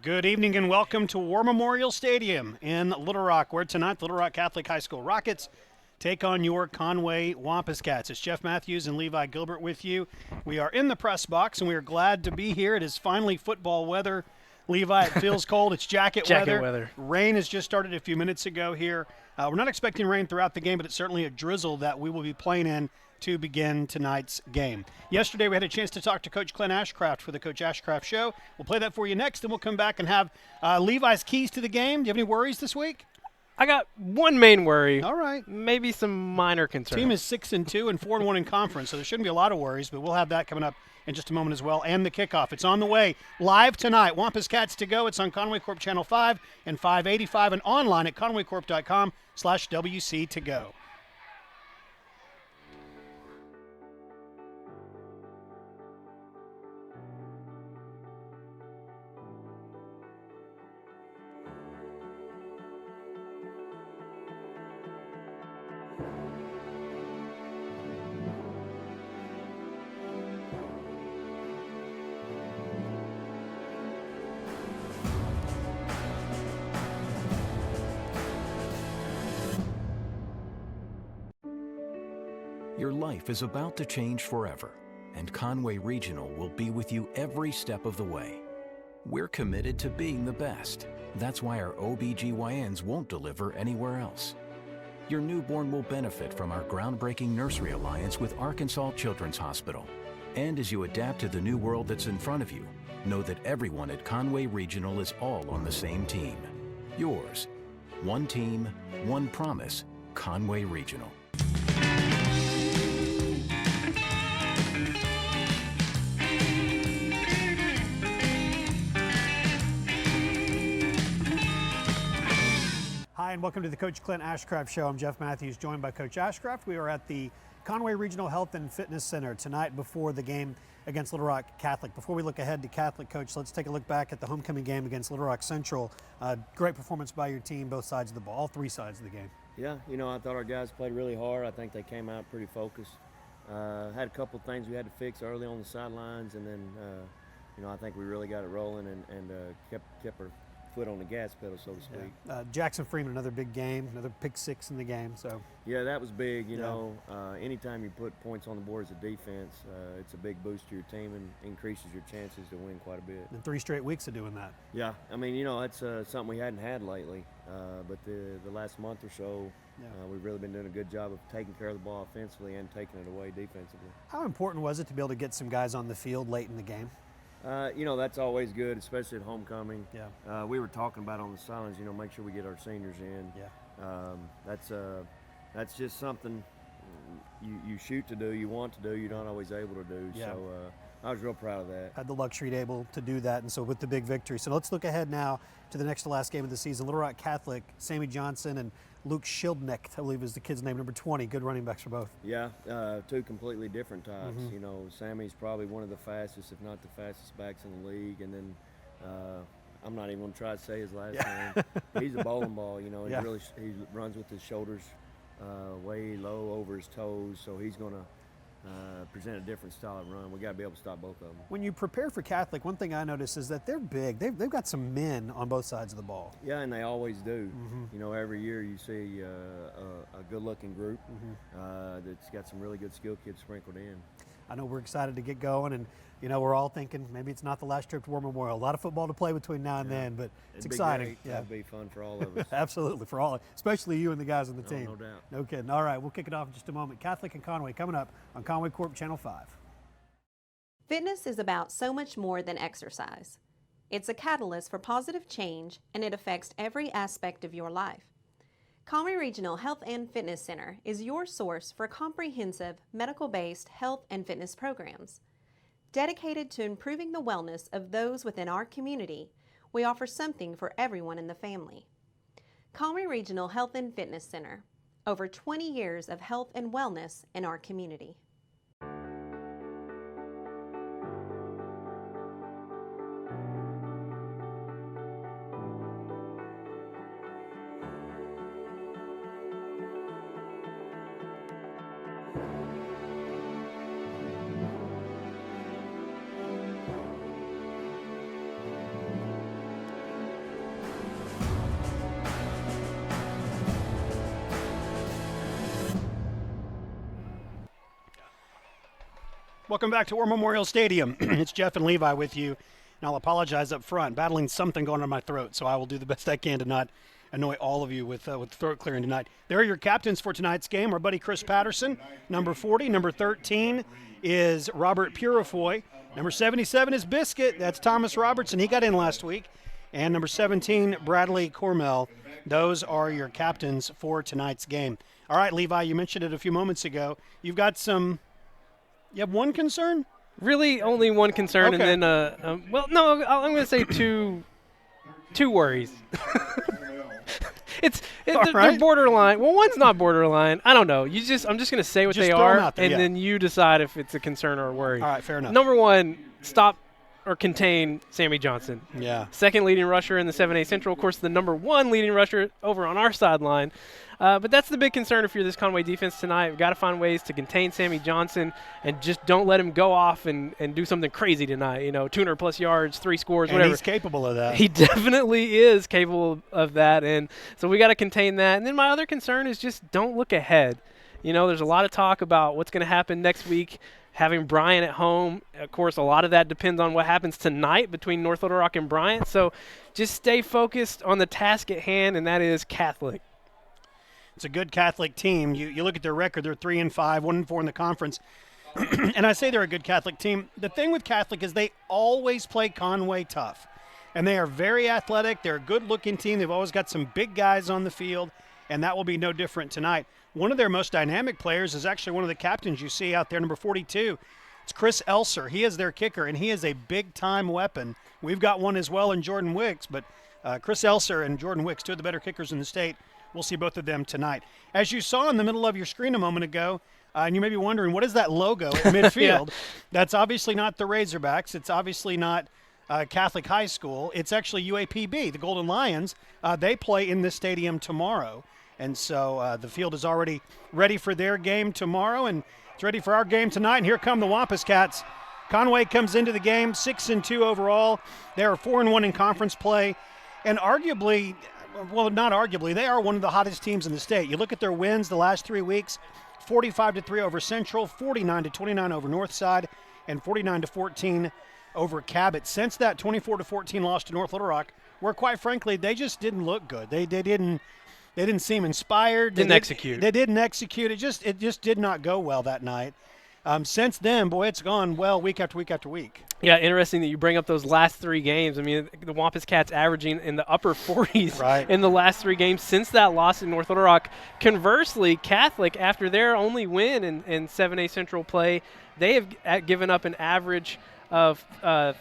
Good evening and welcome to War Memorial Stadium in Little Rock, where tonight the Little Rock Catholic High School Rockets take on your Conway Wampus Cats. It's Jeff Matthews and Levi Gilbert with you. We are in the press box and we are glad to be here. It is finally football weather. Levi, it feels cold. It's jacket weather. Rain has just started a few minutes ago here. We're not expecting rain throughout the game, but it's certainly a drizzle that we will be playing in to begin tonight's game. Yesterday we had a chance to talk to Coach Clint Ashcraft for the Coach Ashcraft Show. We'll play that for you next, and we'll come back and have Levi's keys to the game. Do you have any worries this week? I got one main worry. All right. Maybe some minor concerns. Team is 6-2 and 4-1 in conference, so there shouldn't be a lot of worries, but we'll have that coming up in just a moment as well. And the kickoff. It's on the way live tonight. Wampus Cats to go. It's on Conway Corp Channel 5 and 585 and online at conwaycorp.com/WC to go. Your life is about to change forever, and Conway Regional will be with you every step of the way. We're committed to being the best. That's why our OBGYNs won't deliver anywhere else. Your newborn will benefit from our groundbreaking nursery alliance with Arkansas Children's Hospital. And as you adapt to the new world that's in front of you, know that everyone at Conway Regional is all on the same team. Yours. One team, one promise, Conway Regional. Hi, and welcome to the Coach Clint Ashcraft Show. I'm Jeff Matthews, joined by Coach Ashcraft. We are at the Conway Regional Health and Fitness Center tonight before the game against Little Rock Catholic. Before we look ahead to Catholic, Coach, let's take a look back at the homecoming game against Little Rock Central. Great performance by your team, both sides of the ball, all three sides of the game. Yeah, I thought our guys played really hard. I think they came out pretty focused. Had a couple of things we had to fix early on the sidelines, and then, I think we really got it rolling and kept our foot on the gas pedal, so to speak. Yeah. Jackson Freeman, another big game, another pick six in the game. So yeah, that was big. Anytime you put points on the board as a defense, it's a big boost to your team and increases your chances to win quite a bit. And 3 straight weeks of doing that. Yeah, that's something we hadn't had lately. But the last month or so, we've really been doing a good job of taking care of the ball offensively and taking it away defensively. How important was it to be able to get some guys on the field late in the game? That's always good, especially at homecoming. Yeah. We were talking about on the sidelines, make sure we get our seniors in. Yeah. That's just something you shoot to do, you want to do, you're not always able to do. Yeah. So I was real proud of that. Had the luxury to be able to do that, and so with the big victory. So let's look ahead now to the next to last game of the season. Little Rock Catholic, Sammy Johnson and Luke Schildknecht, I believe is the kid's name, number 20. Good running backs for both. Yeah, two completely different types. Sammy's probably one of the fastest, if not the fastest backs in the league, and then I'm not even going to try to say his last name. He's a bowling ball, he runs with his shoulders way low over his toes, so he's going to present a different style of run. We got to be able to stop both of them. When you prepare for Catholic, one thing I notice is that they're big. They've got some men on both sides of the ball. Yeah, and they always do. Every year you see a good-looking group that's got some really good skill kids sprinkled in. I know we're excited to get going, and we're all thinking maybe it's not the last trip to War Memorial. A lot of football to play between now and then, but it's exciting. Yeah, it'd be fun for all of us. Absolutely, for all, especially you and the guys on the team. No doubt. No kidding. All right, we'll kick it off in just a moment. Catholic and Conway coming up on Conway Corp Channel 5. Fitness is about so much more than exercise. It's a catalyst for positive change, and it affects every aspect of your life. Conway Regional Health and Fitness Center is your source for comprehensive medical-based health and fitness programs. Dedicated to improving the wellness of those within our community, we offer something for everyone in the family. Conway Regional Health and Fitness Center, over 20 years of health and wellness in our community. Welcome back to War Memorial Stadium. It's Jeff and Levi with you, and I'll apologize up front. Battling something going on in my throat, so I will do the best I can to not annoy all of you with throat clearing tonight. There are your captains for tonight's game. Our buddy Chris Patterson, number 40. Number 13 is Robert Purifoy. Number 77 is Biscuit. That's Thomas Robertson. He got in last week. And number 17, Bradley Cormel. Those are your captains for tonight's game. All right, Levi, you mentioned it a few moments ago. You have one concern? Really, only one concern, Okay. and then I'm going to say two worries. They're borderline. Well, one's not borderline. I don't know. I'm just going to say what Just they throw 'em are, out there, and yeah. then you decide if it's a concern or a worry. All right, fair enough. Number one, stop or contain Sammy Johnson. Yeah. Second leading rusher in the 7A Central. Of course, the number one leading rusher over on our sideline. But that's the big concern if you're this Conway defense tonight. We've got to find ways to contain Sammy Johnson and just don't let him go off and do something crazy tonight. 200-plus yards, 3 scores, And whatever. he's capable of that. He definitely is capable of that, and so we got to contain that. And then my other concern is just don't look ahead. There's a lot of talk about what's going to happen next week, having Bryant at home. Of course, a lot of that depends on what happens tonight between North Little Rock and Bryant. So just stay focused on the task at hand, and that is Catholic. It's a good Catholic team. You look at their record, they're 3-5, 1-4 in the conference. And I say they're a good Catholic team. The thing with Catholic is they always play Conway tough. And they are very athletic. They're a good-looking team. They've always got some big guys on the field, and that will be no different tonight. One of their most dynamic players is actually one of the captains you see out there, number 42. It's Chris Elser. He is their kicker, and he is a big-time weapon. We've got one as well in Jordan Wicks, but Chris Elser and Jordan Wicks, two of the better kickers in the state. We'll see both of them tonight. As you saw in the middle of your screen a moment ago, and you may be wondering, what is that logo at midfield? Yeah. That's obviously not the Razorbacks. It's obviously not Catholic High School. It's actually UAPB, the Golden Lions. They play in this stadium tomorrow. And so the field is already ready for their game tomorrow, and it's ready for our game tonight. And here come the Wampus Cats. Conway comes into the game 6-2 overall. They are 4-1 in conference play. And arguably, well, not arguably, they are one of the hottest teams in the state. You look at their wins the last 3 weeks, 45-3 over Central, 49-29 over Northside, and 49-14 over Cabot. Since that 24-14 loss to North Little Rock, where quite frankly, they just didn't look good. They didn't seem inspired. Didn't execute. They didn't execute. It just did not go well that night. Since then, boy, it's gone well week after week after week. Yeah, interesting that you bring up those last 3 games. I mean, the Wampus Cats averaging in the upper 40s Right. in the last 3 games since that loss in North Little Rock. Conversely, Catholic, after their only win in 7A Central play, they have given up an average of I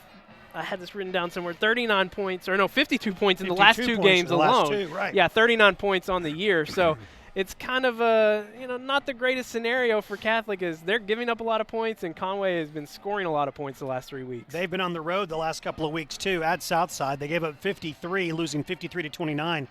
had this written down somewhere, 39 points, or no, 52 points in the last 2 games in the last alone. 2, right. Yeah, 39 points on the year. So it's kind of not the greatest scenario for Catholic, as they're giving up a lot of points, and Conway has been scoring a lot of points the last 3 weeks. They've been on the road the last couple of weeks, too, at Southside. They gave up 53, losing 53-29.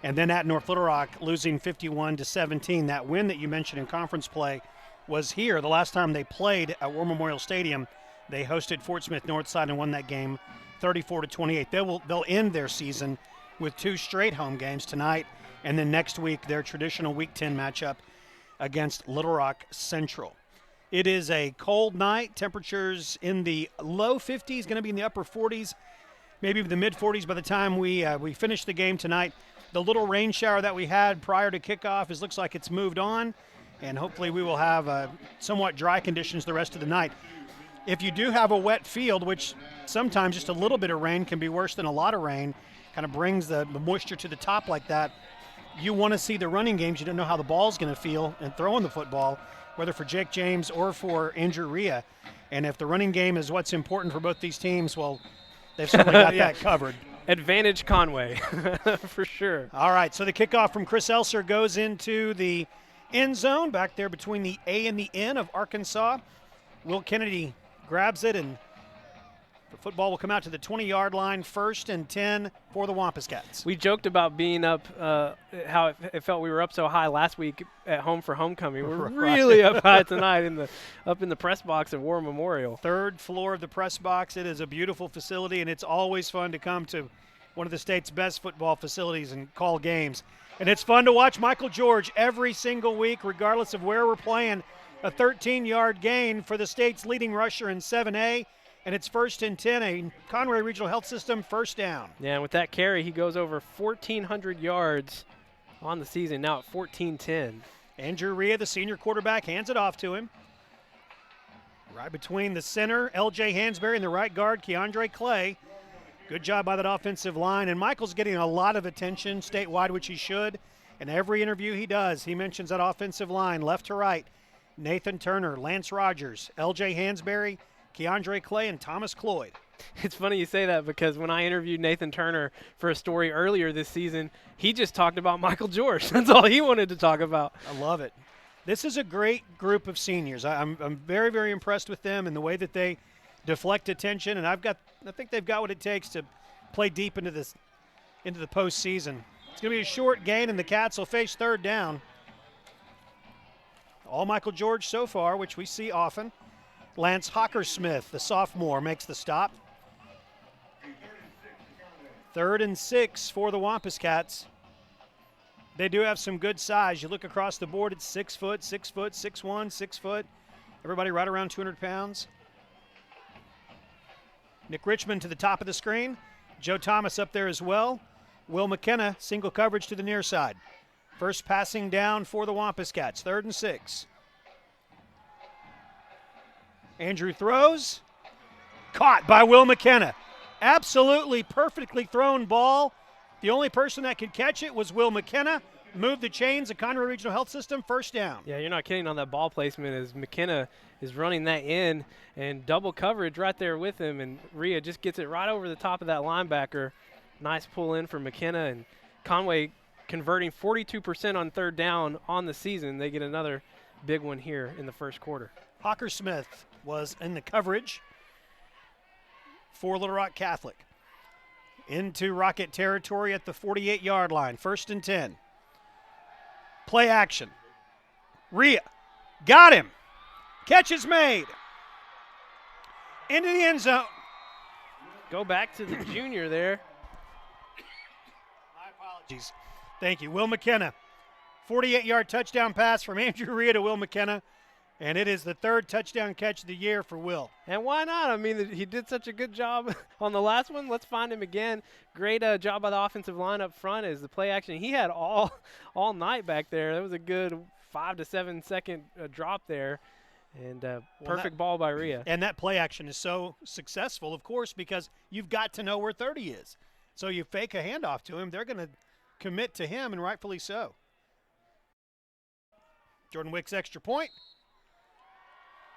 And then at North Little Rock, losing 51-17. That win that you mentioned in conference play was here. The last time they played at War Memorial Stadium, they hosted Fort Smith Northside and won that game 34-28. They'll end their season with 2 straight home games tonight, and then next week their traditional Week 10 matchup against Little Rock Central. It is a cold night. Temperatures in the low 50s, going to be in the upper 40s, maybe the mid 40s by the time we finish the game tonight. The little rain shower that we had prior to kickoff looks like it's moved on, and hopefully we will have somewhat dry conditions the rest of the night. If you do have a wet field, which sometimes just a little bit of rain can be worse than a lot of rain, kind of brings the moisture to the top like that, you want to see the running games. You don't know how the ball's going to feel and throwing the football, whether for Jake James or for Andrew Rhea. And if the running game is what's important for both these teams, well, they've certainly got Yeah. that covered. Advantage Conway, for sure. All right, so the kickoff from Chris Elser goes into the end zone, back there between the A and the N of Arkansas. Will Kennedy grabs it, and the football will come out to the 20-yard line, 1st and 10 for the Wampus Cats. We joked about being up, how it felt we were up so high last week at home for homecoming. We're Right. really up high tonight up in the press box at War Memorial. 3rd floor of the press box. It is a beautiful facility, and it's always fun to come to one of the state's best football facilities and call games. And it's fun to watch Michael George every single week, regardless of where we're playing. A 13-yard gain for the state's leading rusher in 7A, and it's 1st and 10, a Conway Regional Health System first down. Yeah, and with that carry, he goes over 1,400 yards on the season, now at 14-10. Andrew Rhea, the senior quarterback, hands it off to him. Right between the center, L.J. Hansberry, and the right guard, Keandre Clay. Good job by that offensive line. And Michael's getting a lot of attention statewide, which he should. In every interview he does, he mentions that offensive line, left to right. Nathan Turner, Lance Rogers, L.J. Hansberry, Keandre Clay, and Thomas Cloyd. It's funny you say that because when I interviewed Nathan Turner for a story earlier this season, he just talked about Michael George. That's all he wanted to talk about. I love it. This is a great group of seniors. I'm very, very impressed with them and the way that they deflect attention, and I think they've got what it takes to play deep into the postseason. It's going to be a short gain, and the Cats will face third down. All Michael George so far, which we see often. Lance Hockersmith, the sophomore, makes the stop. 3rd and 6 for the Wampus Cats. They do have some good size. You look across the board, it's 6 foot, 6 foot, 6'1", 6 foot. Everybody right around 200 pounds. Nick Richmond to the top of the screen. Joe Thomas up there as well. Will McKenna, single coverage to the near side. First passing down for the Wampus Cats, 3rd and 6. Andrew throws. Caught by Will McKenna. Absolutely perfectly thrown ball. The only person that could catch it was Will McKenna. Moved the chains of Conway Regional Health System, first down. Yeah, you're not kidding on that ball placement as McKenna is running that in and double coverage right there with him, and Rhea just gets it right over the top of that linebacker. Nice pull in for McKenna, and Conway converting 42% on 3rd down on the season. They get another big one here in the first quarter. Hockersmith was in the coverage for Little Rock Catholic. Into Rocket territory at the 48-yard line. 1st and 10. Play action. Rhea got him. Catch is made. Into the end zone. Go back to the junior there. My apologies. Thank you. Will McKenna. 48-yard touchdown pass from Andrew Rhea to Will McKenna. And it is the 3rd touchdown catch of the year for Will. And why not? I mean, he did such a good job on the last one. Let's find him again. Great job by the offensive line up front as the play action. He had all night back there. That was a good 5 to 7 second drop there. And perfect ball by Rhea. And that play action is so successful, of course, because you've got to know where 30 is. So you fake a handoff to him, they're going to commit to him, and rightfully so. Jordan Wick's extra point.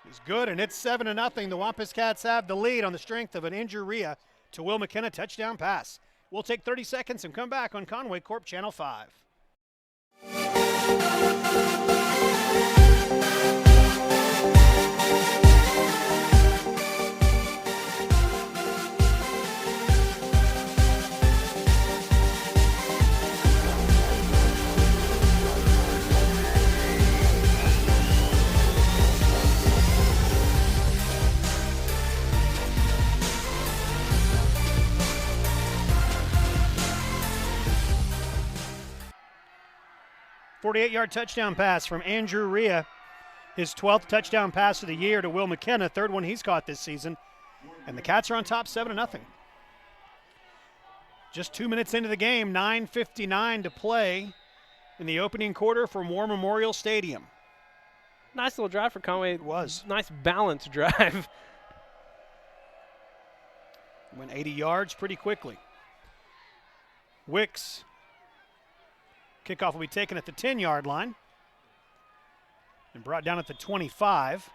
He's good, and it's 7-0. The Wampus Cats have the lead on the strength of an Andrew Rhea to Will McKenna touchdown pass. We'll take 30 seconds and come back on Conway Corp Channel 5. 48-yard touchdown pass from Andrew Rhea. His 12th touchdown pass of the year to Will McKenna, 3rd one he's caught this season. And the Cats are on top 7-0. Just 2 minutes into the game, 9:59 to play in the opening quarter from War Memorial Stadium. Nice little drive for Conway. It was. Nice balanced drive. Went 80 yards pretty quickly. Wicks. Kickoff will be taken at the 10-yard line and brought down at the 25.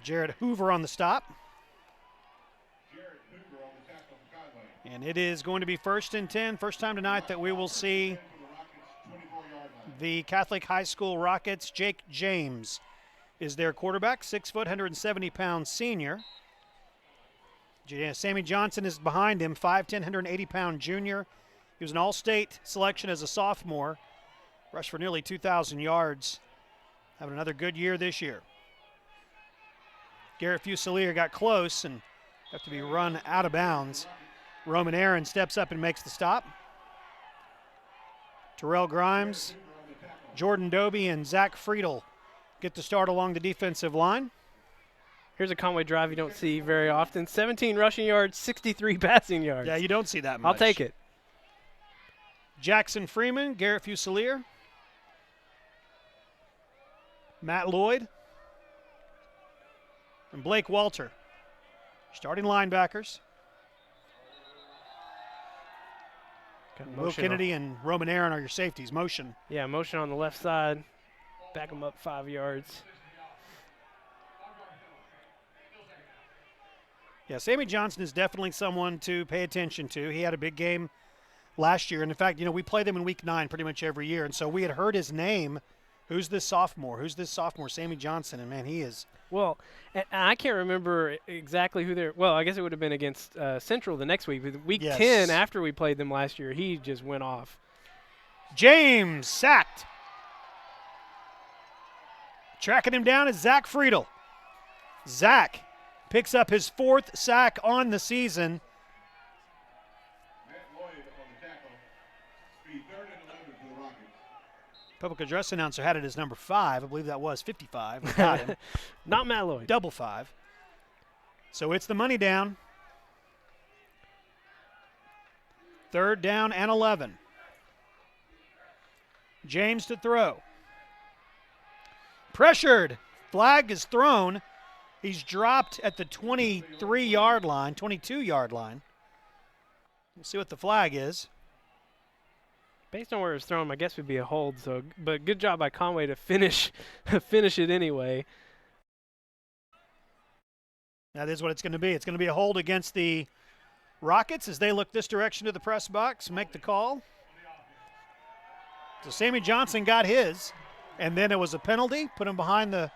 Jared Hoover on the stop. And it is going to be 1st and 10. First time tonight that we will see the Catholic High School Rockets. Jake James is their quarterback, 6 foot, 170-pound senior. Sammy Johnson is behind him, 5'10", 180-pound junior. He was an all-state selection as a sophomore. Rushed for nearly 2,000 yards. Having another good year this year. Garrett Fusilier got close and have to be run out of bounds. Roman Aaron steps up and makes the stop. Terrell Grimes Jordan Doby and Zach Friedel get the start along the defensive line. Here's a Conway drive you don't see very often. 17 rushing yards, 63 passing yards. Yeah, you don't see that much. I'll take it. Jackson Freeman, Garrett Fusilier, Matt Lloyd, and Blake Walter. Starting linebackers. Will Kennedy and Roman Aaron are your safeties. Motion. Yeah, motion on the left side. Back them up 5 yards. Yeah, Sammy Johnson is definitely someone to pay attention to. He had a big game last year. And, in fact, we play them in Week 9 pretty much every year. And so we had heard his name. Who's this sophomore? Sammy Johnson. And, man, he is. Well, and I can't remember exactly who they're – well, I guess it would have been against Central the next week. But week 10, after we played them last year, he just went off. James sacked. Tracking him down is Zach Friedel. Zach picks up his 4th sack on the season. Public address announcer had it as number 5. I believe that was 55. We got him. Not Matt Lloyd. Double 5. So it's the money down. 3rd down and 11. James to throw. Pressured. Flag is thrown. He's dropped at the 23-yard line, 22-yard line. We'll see what the flag is. Based on where it was thrown, my guess would be a hold. So, but good job by Conway to finish it anyway. That is what it's going to be. It's going to be a hold against the Rockets as they look this direction to the press box, make the call. So Sammy Johnson got his, and then it was a penalty, put him behind the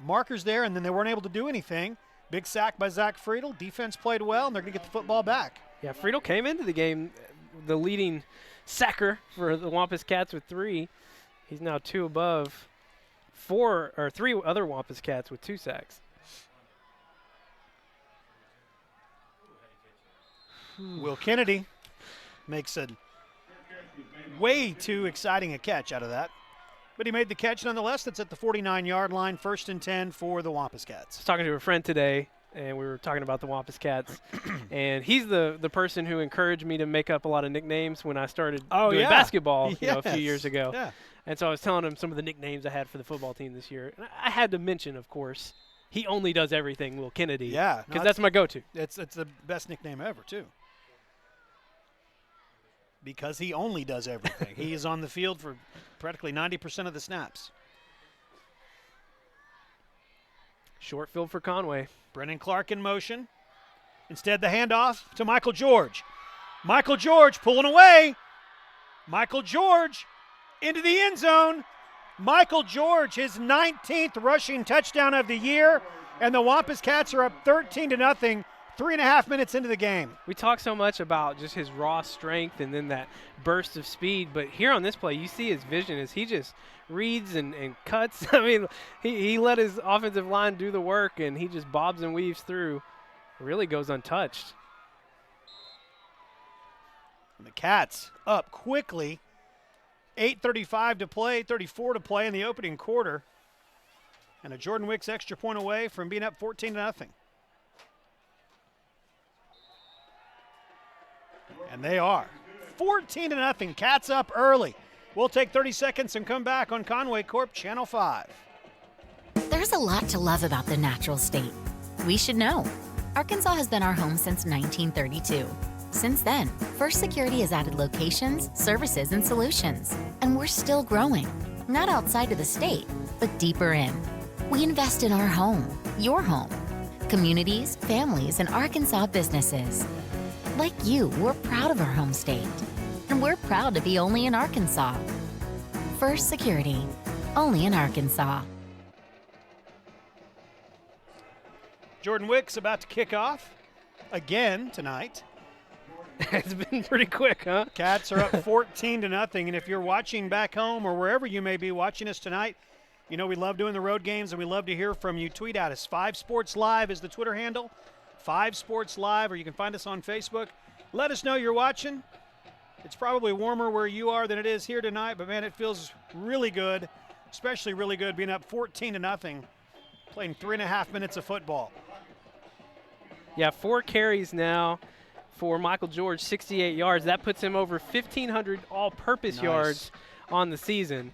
markers there, and then they weren't able to do anything. Big sack by Zach Friedel. Defense played well, and they're going to get the football back. Yeah, Friedel came into the game the leading sacker for the Wampus Cats with 3. He's now 2 above 3 other Wampus Cats with 2 sacks. Will Kennedy makes a way too exciting a catch out of that. But he made the catch nonetheless. That's at the 49-yard line, 1st and 10 for the Wampus Cats. I was talking to a friend today, and we were talking about the Wampus Cats. And he's the person who encouraged me to make up a lot of nicknames when I started doing basketball a few years ago. Yeah. And so I was telling him some of the nicknames I had for the football team this year. And I had to mention, of course, he only does everything, Will Kennedy. Yeah. Because that's my go-to. It's the best nickname ever, too. Because he only does everything. He is on the field for practically 90% of the snaps. Short field for Conway. Brennan Clark in motion. Instead, the handoff to Michael George. Michael George pulling away. Michael George into the end zone. Michael George, his 19th rushing touchdown of the year, and the Wampus Cats are up 13-0. 3.5 minutes into the game. We talk so much about just his raw strength and then that burst of speed, but here on this play, you see his vision as he just reads and cuts. I mean, he let his offensive line do the work, and he just bobs and weaves through. Really goes untouched. And the Cats up quickly. 8:35 to play, 34 to play in the opening quarter. And a Jordan Wicks extra point away from being up 14-0. And they are 14-0. Cats up early. We'll take 30 seconds and come back on Conway Corp Channel 5. There's a lot to love about the natural state. We should know. Arkansas has been our home since 1932. Since then, First Security has added locations, services, and solutions. And we're still growing. Not outside of the state, but deeper in. We invest in our home, your home, communities, families, and Arkansas businesses. Like you, we're proud of our home state. And we're proud to be only in Arkansas. First Security, only in Arkansas. Jordan Wicks about to kick off again tonight. It's been pretty quick, huh? Cats are up 14-0. And if you're watching back home or wherever you may be watching us tonight, we love doing the road games and we love to hear from you. Tweet at us. 5 Sports Live is the Twitter handle. 5 Sports Live, or you can find us on Facebook. Let us know you're watching. It's probably warmer where you are than it is here tonight, but man, it feels really good, especially really good being up 14-0, playing 3.5 minutes of football. Yeah, 4 carries now for Michael George, 68 yards. That puts him over 1,500 all-purpose yards on the season.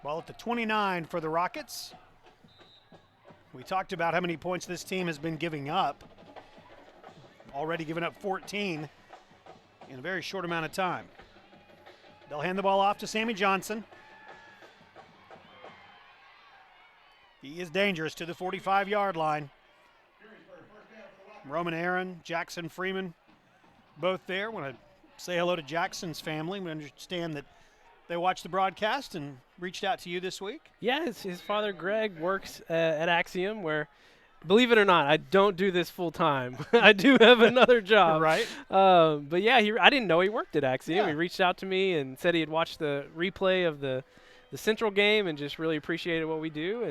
Ball at the 29 for the Rockets. We talked about how many points this team has been giving up. Already given up 14 in a very short amount of time. They'll hand the ball off to Sammy Johnson. He is dangerous to the 45-yard line. Roman Aaron, Jackson Freeman, both there. Want to say hello to Jackson's family. We understand that they watched the broadcast and reached out to you this week. Yeah, his father, Greg, works at Axiom, where, believe it or not, I don't do this full time. I do have another job. Right. But yeah, I didn't know he worked at Axiom. Yeah. He reached out to me and said he had watched the replay of the Central game and just really appreciated what we do.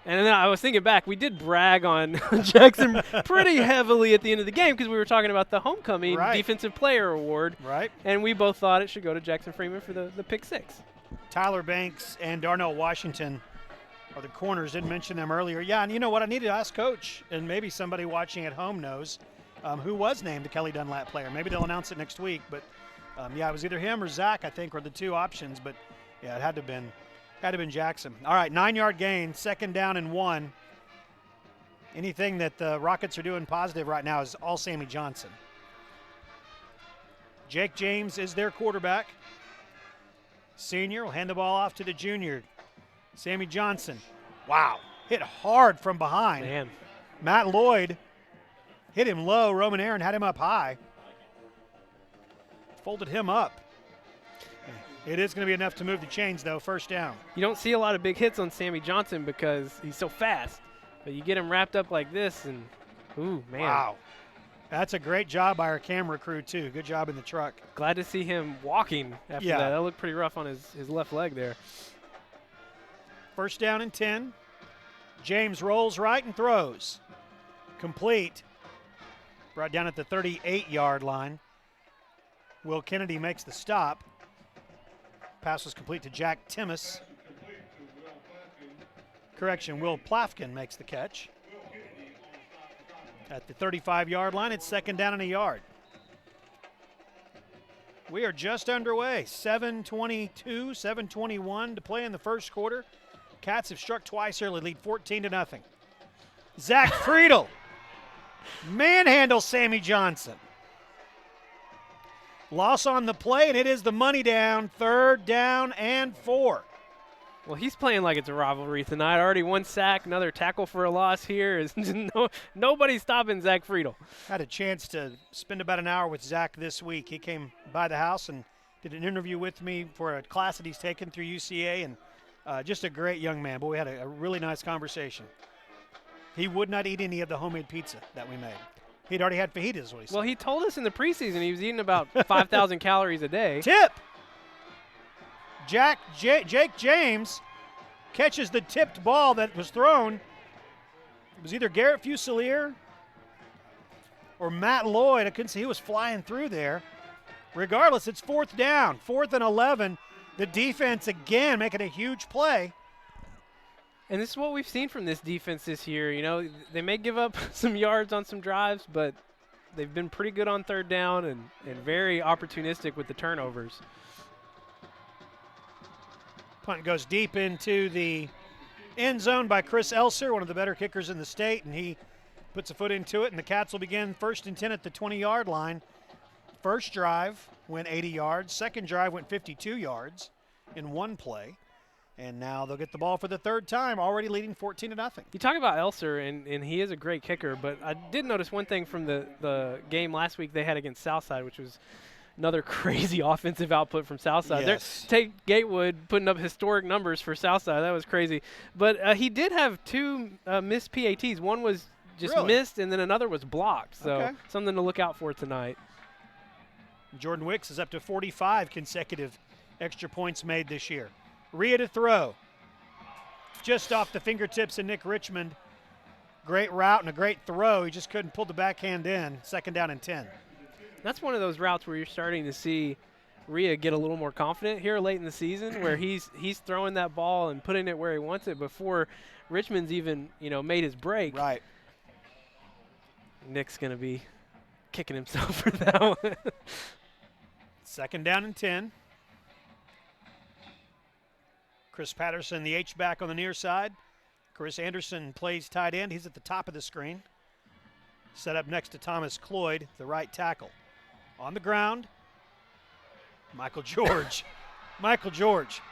And then I was thinking back, we did brag on Jackson pretty heavily at the end of the game because we were talking about the homecoming defensive player award. Right. And we both thought it should go to Jackson Freeman for the pick 6. Tyler Banks and Darnell Washington are the corners. Didn't mention them earlier. Yeah, and you know what? I need to ask Coach, and maybe somebody watching at home knows, who was named the Kelly Dunlap player. Maybe they'll announce it next week. But, yeah, it was either him or Zach, I think, were the two options. But, yeah, it had to have been Jackson. All right, 9-yard gain, 2nd down and 1. Anything that the Rockets are doing positive right now is all Sammy Johnson. Jake James is their quarterback. Senior will hand the ball off to the junior, Sammy Johnson. Wow, hit hard from behind. Man. Matt Lloyd hit him low. Roman Aaron had him up high. Folded him up. It is going to be enough to move the chains, though. 1st down. You don't see a lot of big hits on Sammy Johnson because he's so fast. But you get him wrapped up like this, and, ooh, man. Wow. That's a great job by our camera crew, too. Good job in the truck. Glad to see him walking after that. That looked pretty rough on his left leg there. 1st down and 10. James rolls right and throws. Complete. Brought down at the 38-yard line. Will Kennedy makes the stop. Pass was complete to Jack Timmis. Correction, Will Plafkin makes the catch. At the 35-yard line, it's 2nd down and a yard. We are just underway. 7:22, 7:21 to play in the first quarter. Cats have struck twice early, lead 14-0. Zach Friedel manhandles Sammy Johnson. Loss on the play, and it is the money down, 3rd down and 4. Well, he's playing like it's a rivalry tonight. Already 1 sack, another tackle for a loss here. Nobody stopping Zach Friedel. Had a chance to spend about an hour with Zach this week. He came by the house and did an interview with me for a class that he's taken through UCA, and just a great young man. But we had a really nice conversation. He would not eat any of the homemade pizza that we made. He'd already had fajitas, is what he said. Well, he told us in the preseason he was eating about 5,000 calories a day. Tip! Jake James catches the tipped ball that was thrown. It was either Garrett Fusilier or Matt Lloyd. I couldn't see who was flying through there. Regardless, it's 4th down, 4th and 11. The defense again making a huge play. And this is what we've seen from this defense this year. You know, they may give up some yards on some drives, but they've been pretty good on 3rd down and very opportunistic with the turnovers. Punt goes deep into the end zone by Chris Elser, one of the better kickers in the state, and he puts a foot into it, and the Cats will begin 1st and 10 at the 20-yard line. First drive went 80 yards. Second drive went 52 yards in one play. And now they'll get the ball for the 3rd time, already leading 14-0. You talk about Elser, and he is a great kicker, but I did notice one thing from the game last week they had against Southside, which was another crazy offensive output from Southside. Yes. Take Gatewood putting up historic numbers for Southside. That was crazy. But he did have 2 missed PATs. One was just missed, and then another was blocked. So something to look out for tonight. Jordan Wicks is up to 45 consecutive extra points made this year. Rhea to throw. Just off the fingertips of Nick Richmond. Great route and a great throw. He just couldn't pull the backhand in. 2nd down and 10. That's one of those routes where you're starting to see Rhea get a little more confident here late in the season, where he's throwing that ball and putting it where he wants it before Richmond's even made his break. Right. Nick's gonna be kicking himself for that one. 2nd down and 10. Chris Patterson, the H-back on the near side. Chris Anderson plays tight end. He's at the top of the screen. Set up next to Thomas Cloyd, the right tackle. On the ground, Michael George. Michael George.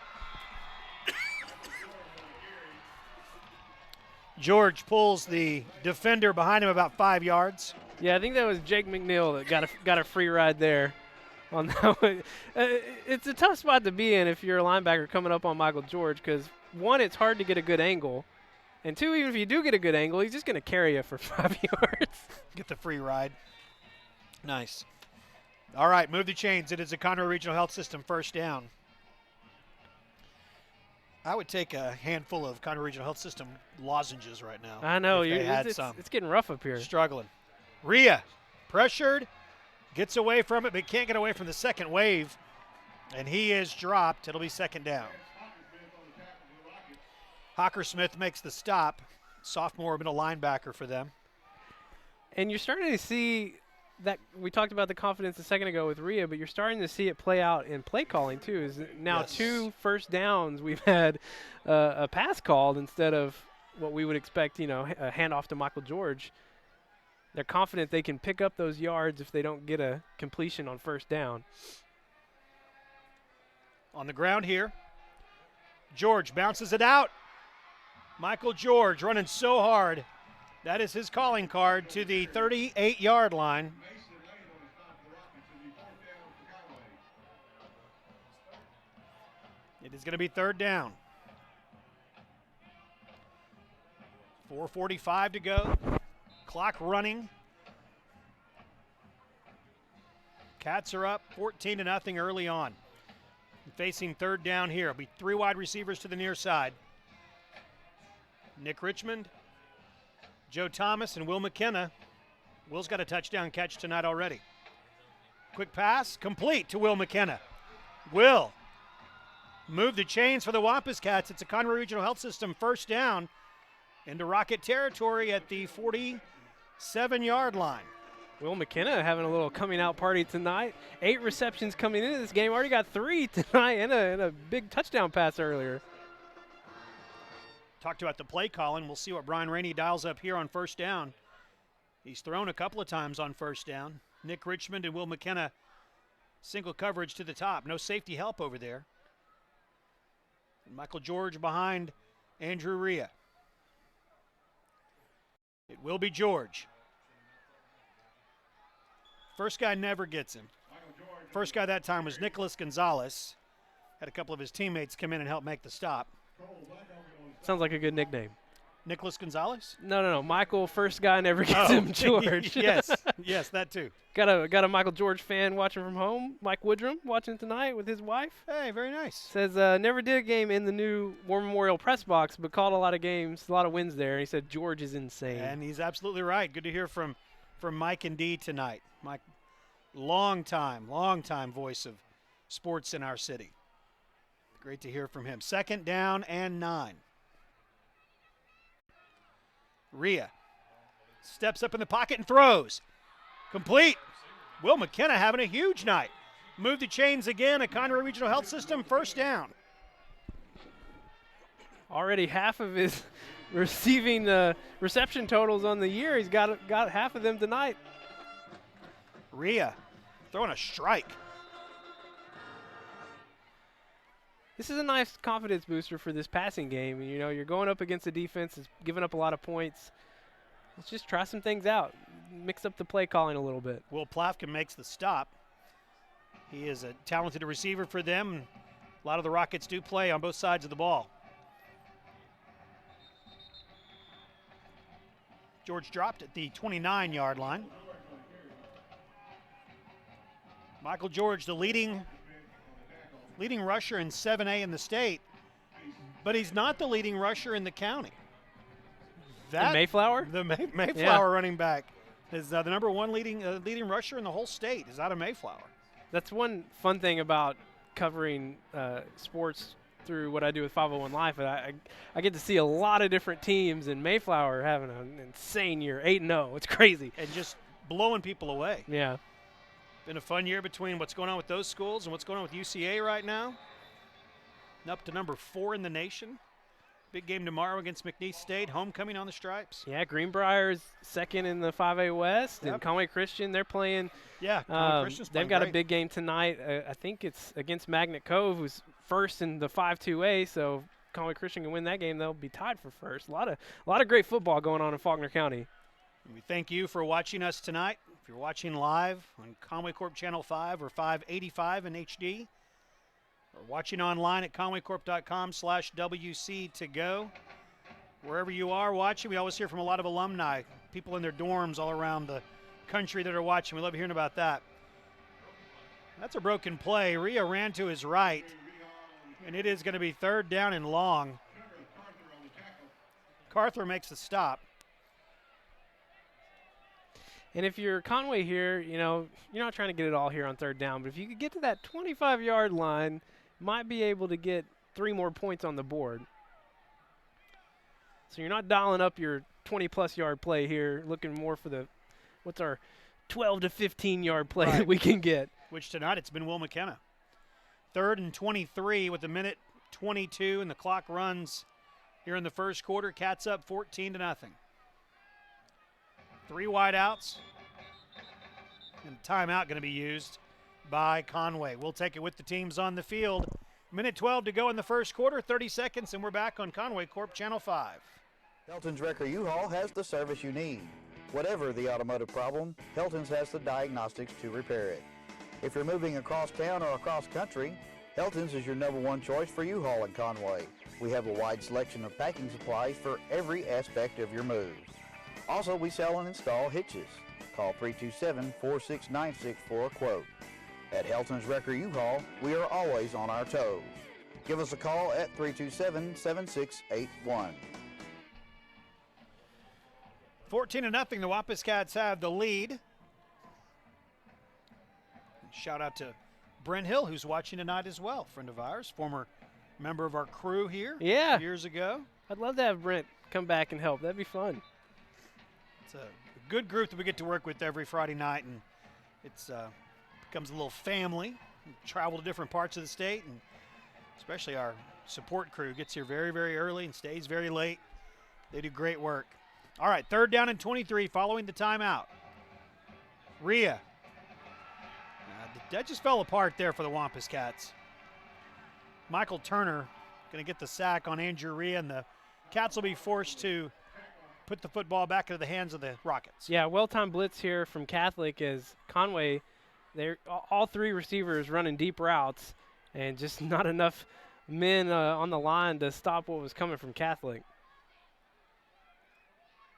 George pulls the defender behind him about 5 yards. Yeah, I think that was Jake McNeil that got a free ride there on that one. It's a tough spot to be in if you're a linebacker coming up on Michael George because, one, it's hard to get a good angle. And two, even if you do get a good angle, he's just going to carry you for 5 yards. Get the free ride. Nice. All right, move the chains. It is a Conroe Regional Health System 1st down. I would take a handful of Conroe Regional Health System lozenges right now. I know. It's getting rough up here. Struggling. Rhea, pressured, gets away from it, but can't get away from the second wave. And he is dropped. It'll be 2nd down. Hockersmith makes the stop. Sophomore middle linebacker for them. And you're starting to see that we talked about the confidence a second ago with Rhea, but you're starting to see it play out in play calling too. Is now Yes. 2 first downs we've had a pass called instead of what we would expect, a handoff to Michael George. They're confident they can pick up those yards if they don't get a completion on 1st down. On the ground here. George bounces it out. Michael George running so hard. That is his calling card to the 38-yard line. It is going to be 3rd down. 4:45 to go. Clock running. Cats are up 14-0 early on. Facing 3rd down here. It'll be 3 wide receivers to the near side. Nick Richmond, Joe Thomas, and Will McKenna. Will's got a touchdown catch tonight already. Quick pass, complete to Will McKenna. Will move the chains for the Wampus Cats. It's a Conroe Regional Health System 1st down into Rocket territory at the 47-yard line. Will McKenna having a little coming out party tonight. 8 receptions coming into this game. Already got 3 tonight and a big touchdown pass earlier. Talked about the play calling. We'll see what Brian Rainey dials up here on 1st down. He's thrown a couple of times on 1st down. Nick Richmond and Will McKenna, single coverage to the top. No safety help over there. And Michael George behind Andrew Rhea. It will be George. First guy never gets him. First guy that time was Nicholas Gonzalez. Had a couple of his teammates come in and help make the stop. Sounds like a good nickname. Nicholas Gonzalez? No. Michael, first guy never gets him George. yes, that too. Got a Michael George fan watching from home. Mike Woodrum watching tonight with his wife. Hey, very nice. Says never did a game in the new War Memorial press box, but called a lot of games, a lot of wins there. And he said George is insane. And he's absolutely right. Good to hear from Mike and Dee tonight. Mike, long time voice of sports in our city. Great to hear from him. 2nd down and 9. Rhea steps up in the pocket and throws. Complete. Will McKenna having a huge night. Move the chains again. A Conroe Regional Health System 1st down. Already half of his receiving reception totals on the year. He's got half of them tonight. Rhea throwing a strike. This is a nice confidence booster for this passing game. You're going up against a defense that's giving up a lot of points. Let's just try some things out. Mix up the play calling a little bit. Will Plafkin makes the stop. He is a talented receiver for them. A lot of the Rockets do play on both sides of the ball. George dropped at the 29-yard line. Michael George, the leading rusher in 7A in the state, but he's not the leading rusher in the county. That Mayflower? The Mayflower running back is the number one leading rusher in the whole state is out of Mayflower. That's one fun thing about covering sports through what I do with 501 Life. I get to see a lot of different teams, and Mayflower having an insane year, 8-0. It's crazy. And just blowing people away. Yeah. Been a fun year between what's going on with those schools and what's going on with UCA right now. And up to number 4 in the nation. Big game tomorrow against McNeese State. Homecoming on the stripes. Yeah, Greenbrier is second in the 5A West, and Conway Christian, they're playing. Yeah, Conway Christian's playing they've got great. a big game tonight. I think it's against Magnet Cove, who's first in the 5-2A. So if Conway Christian can win that game, they'll be tied for first. A lot of great football going on in Faulkner County. We thank you for watching us tonight. If you're watching live on Conway Corp Channel 5 or 585 in HD, or watching online at conwaycorp.com/WC to go. Wherever you are watching, we always hear from a lot of alumni, people in their dorms all around the country that are watching. We love hearing about that. That's a broken play. Rhea ran to his right, and it is going to be 3rd down and long. Carthler makes the stop. And if you're Conway here, you're not trying to get it all here on 3rd down, but if you could get to that 25-yard line, might be able to get 3 more points on the board. So you're not dialing up your 20-plus yard play here, looking more for what's our 12 to 15-yard play that we can get. Which tonight it's been Will McKenna. 3rd and 23 with 1:22, and the clock runs here in the first quarter. Cats up 14-0. 3 wideouts, and timeout going to be used by Conway. We'll take it with the teams on the field. 1:12 to go in the first quarter, 30 seconds, and we're back on Conway Corp Channel 5. Helton's Wrecker U-Haul has the service you need. Whatever the automotive problem, Helton's has the diagnostics to repair it. If you're moving across town or across country, Helton's is your #1 choice for U-Haul in Conway. We have a wide selection of packing supplies for every aspect of your move. Also, we sell and install hitches. Call 327-4696 for a quote. At Helton's Wrecker U-Haul, we are always on our toes. Give us a call at 327-7681. 14-0, the Wampus Cats have the lead. Shout out to Brent Hill, who's watching tonight as well, friend of ours, former member of our crew here years ago. I'd love to have Brent come back and help. That'd be fun. It's a good group that we get to work with every Friday night, and it's becomes a little family. We travel to different parts of the state, and especially our support crew gets here very, very early and stays very late. They do great work. All right, 3rd down and 23 following the timeout. Rhea. That just fell apart there for the Wampus Cats. Michael Turner going to get the sack on Andrew Rhea, and the Cats will be forced to put the football back into the hands of the Rockets. Yeah, well-timed blitz here from Catholic as Conway, they're all 3 receivers running deep routes, and just not enough men on the line to stop what was coming from Catholic.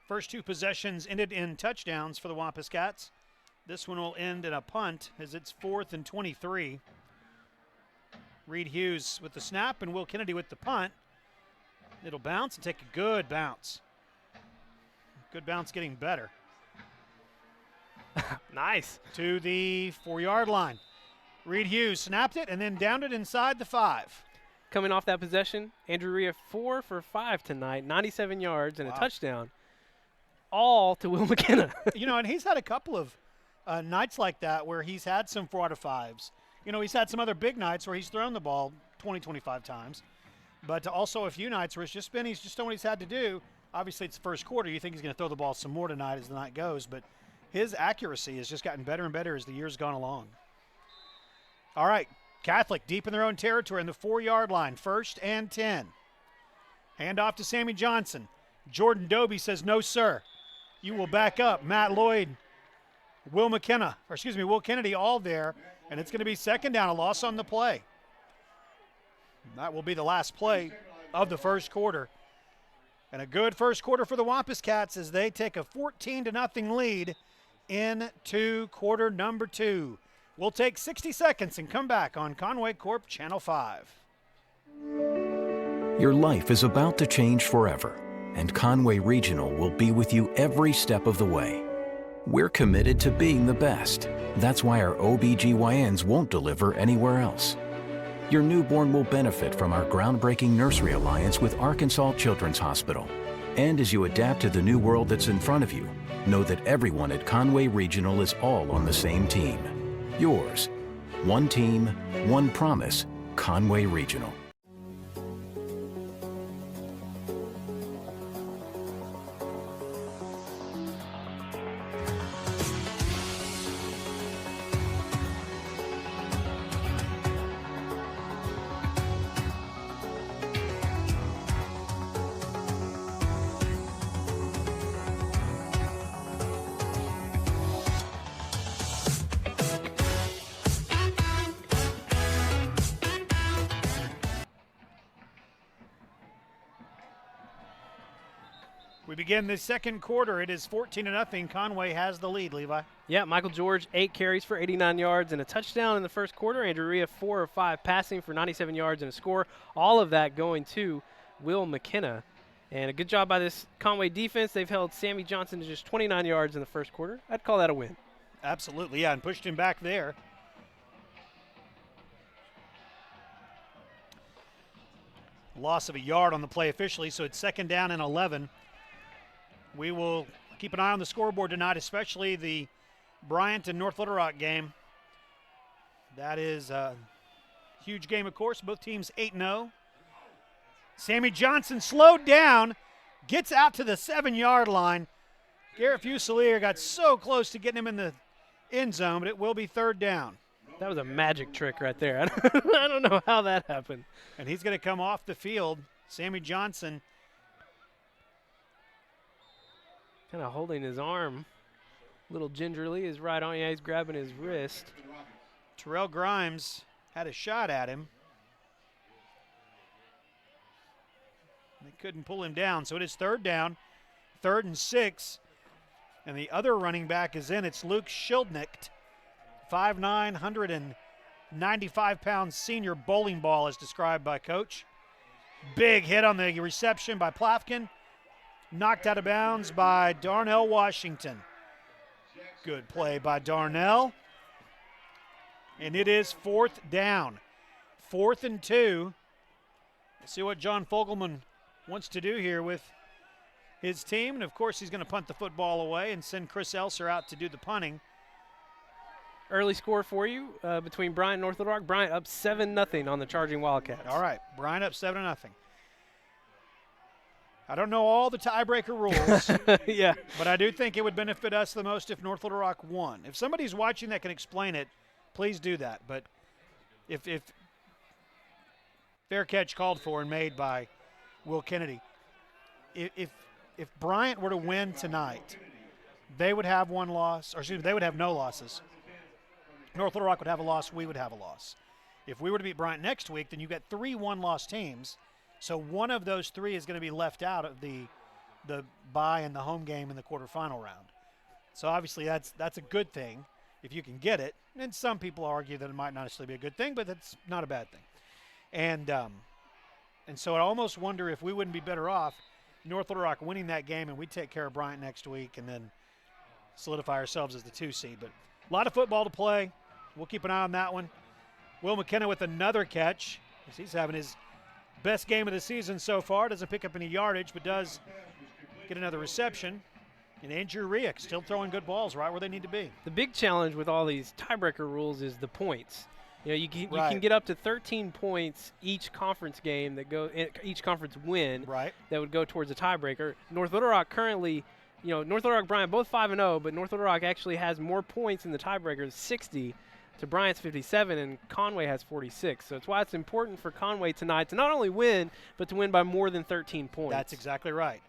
First 2 possessions ended in touchdowns for the Wampus Cats. This one will end in a punt as it's 4th and 23. Reed Hughes with the snap and Will Kennedy with the punt. It'll bounce and take a good bounce. Good bounce getting better. Nice. To the 4-yard line. Reed Hughes snapped it and then downed it inside the 5. Coming off that possession, Andrew Rhea 4 for 5 tonight, 97 yards and a touchdown. All to Will McKenna. And he's had a couple of nights like that where he's had some 4 out of 5s. He's had some other big nights where he's thrown the ball 20, 25 times. But also a few nights where he's just done what he's had to do. Obviously, it's the first quarter. You think he's going to throw the ball some more tonight as the night goes. But his accuracy has just gotten better and better as the year's gone along. All right, Catholic deep in their own territory in the 4-yard line. 1st and 10. Hand off to Sammy Johnson. Jordan Doby says, no, sir. You will back up. Matt Lloyd, Will Kennedy all there. And it's going to be 2nd down, a loss on the play. That will be the last play of the first quarter. And a good first quarter for the Wampus Cats as they take a 14-0 lead into quarter number 2. We'll take 60 seconds and come back on Conway Corp Channel 5. Your life is about to change forever, and Conway Regional will be with you every step of the way. We're committed to being the best. That's why our OBGYNs won't deliver anywhere else. Your newborn will benefit from our groundbreaking nursery alliance with Arkansas Children's Hospital. And as you adapt to the new world that's in front of you, know that everyone at Conway Regional is all on the same team. Yours. One team, one promise, Conway Regional. We begin the second quarter. It is 14-0. Conway has the lead, Levi. Yeah, Michael George, 8 carries for 89 yards and a touchdown in the first quarter. Andrew Rhea, 4 of 5 passing for 97 yards and a score. All of that going to Will McKenna. And a good job by this Conway defense. They've held Sammy Johnson to just 29 yards in the first quarter. I'd call that a win. Absolutely, yeah, and pushed him back there. Loss of a yard on the play officially, so it's 2nd down and 11. We will keep an eye on the scoreboard tonight, especially the Bryant and North Little Rock game. That is a huge game, of course. Both teams 8-0. Sammy Johnson slowed down, gets out to the 7-yard line. Garrett Fusilier got so close to getting him in the end zone, but it will be 3rd down. That was a magic trick right there. I don't know how that happened. And he's going to come off the field. Sammy Johnson kind of holding his arm a little gingerly. His right arm, yeah, he's grabbing his wrist. Terrell Grimes had a shot at him. They couldn't pull him down, so it is 3rd down, 3rd and 6. And the other running back is in. It's Luke Schildknecht, 5'9", 195-pound senior bowling ball as described by Coach. Big hit on the reception by Plafkin. Knocked out of bounds by Darnell Washington. Good play by Darnell. And it is 4th down. 4th and 2. Let's see what John Fogelman wants to do here with his team. And, of course, he's going to punt the football away and send Chris Elser out to do the punting. Early score for you between Bryant and North Little Rock. Bryant up 7-0 on the Charging Wildcats. All right, Bryant up 7-0. I don't know all the tiebreaker rules, yeah, but I do think it would benefit us the most if North Little Rock won. If somebody's watching that can explain it, please do that. But if fair catch called for and made by Will Kennedy, if Bryant were to win tonight, they would have one loss, or excuse me, they would have no losses. North Little Rock would have a loss, we would have a loss. If we were to beat Bryant next week, then you've got 3 one-loss teams. So one of those 3 is going to be left out of the bye and the home game in the quarterfinal round. So obviously that's a good thing if you can get it. And some people argue that it might not necessarily be a good thing, but that's not a bad thing. And so I almost wonder if we wouldn't be better off North Little Rock winning that game and we take care of Bryant next week and then solidify ourselves as the 2 seed. But a lot of football to play. We'll keep an eye on that one. Will McKenna with another catch. He's having his best game of the season so far. Doesn't pick up any yardage, but does get another reception. And Andrew Rhea still throwing good balls right where they need to be. The big challenge with all these tiebreaker rules is the points. You know, you can get up to 13 points each conference game each conference win. Right. That would go towards a tiebreaker. North Little Rock currently, North Little Rock, Bryant, both 5-0, but North Little Rock actually has more points in the tiebreakers, 60 to Bryant's 57, and Conway has 46. So it's why it's important for Conway tonight to not only win, but to win by more than 13 points. That's exactly right,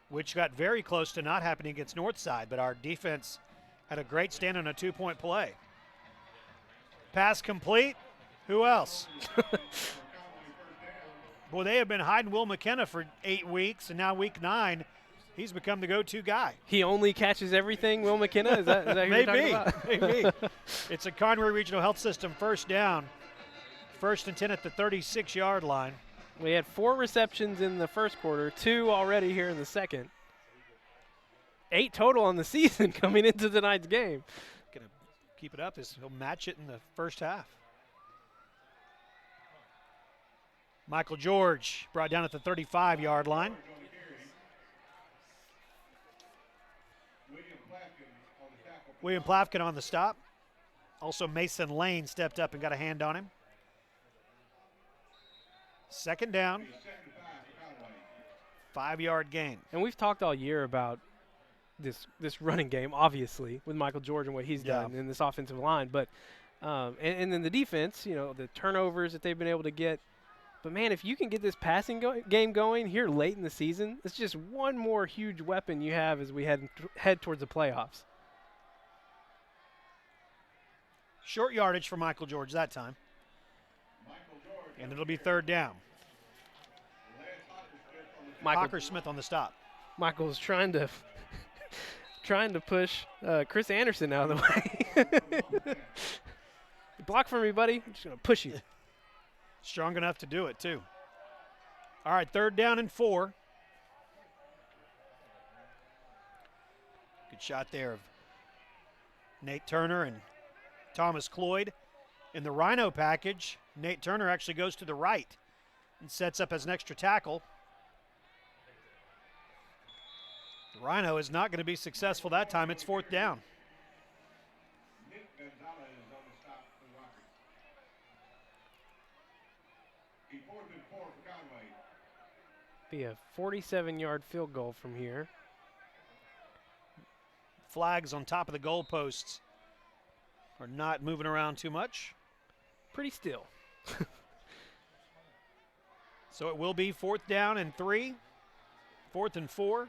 which got very close to not happening against Northside, but our defense had a great stand on a 2-point play. Pass complete. Who else? Boy, they have been hiding Will McKenna for 8 weeks, and now week 9, he's become the go-to guy. He only catches everything, Will McKenna? Is that who you're talking about? Maybe. It's a Conway Regional Health System 1st down. 1st and 10 at the 36-yard line. We had 4 receptions in the first quarter, 2 already here in the second. 8 total on the season coming into tonight's game. Going to keep it up. He'll match it in the first half. Michael George brought down at the 35-yard line. William Plafkin on the stop. Also Mason Lane stepped up and got a hand on him. Second down. 5-yard gain. And we've talked all year about this running game, obviously, with Michael George and what he's done in this offensive line. But and then the defense, you know, the turnovers that they've been able to get. But, man, if you can get this passing game going here late in the season, it's just one more huge weapon you have as we head towards the playoffs. Short yardage for Michael George that time. And it'll be third down. Hawker Smith on the stop. Michael's trying to push Chris Anderson out of the way. Block for me, buddy. I'm just going to push you. Strong enough to do it, too. All right, third down and 4. Good shot there of Nate Turner and Thomas Cloyd. In the Rhino package, Nate Turner actually goes to the right and sets up as an extra tackle. The Rhino is not going to be successful that time. It's fourth down. Be a 47-yard field goal from here. Flags on top of the goalposts are not moving around too much. Pretty still. So it will be fourth down and 3, fourth and 4.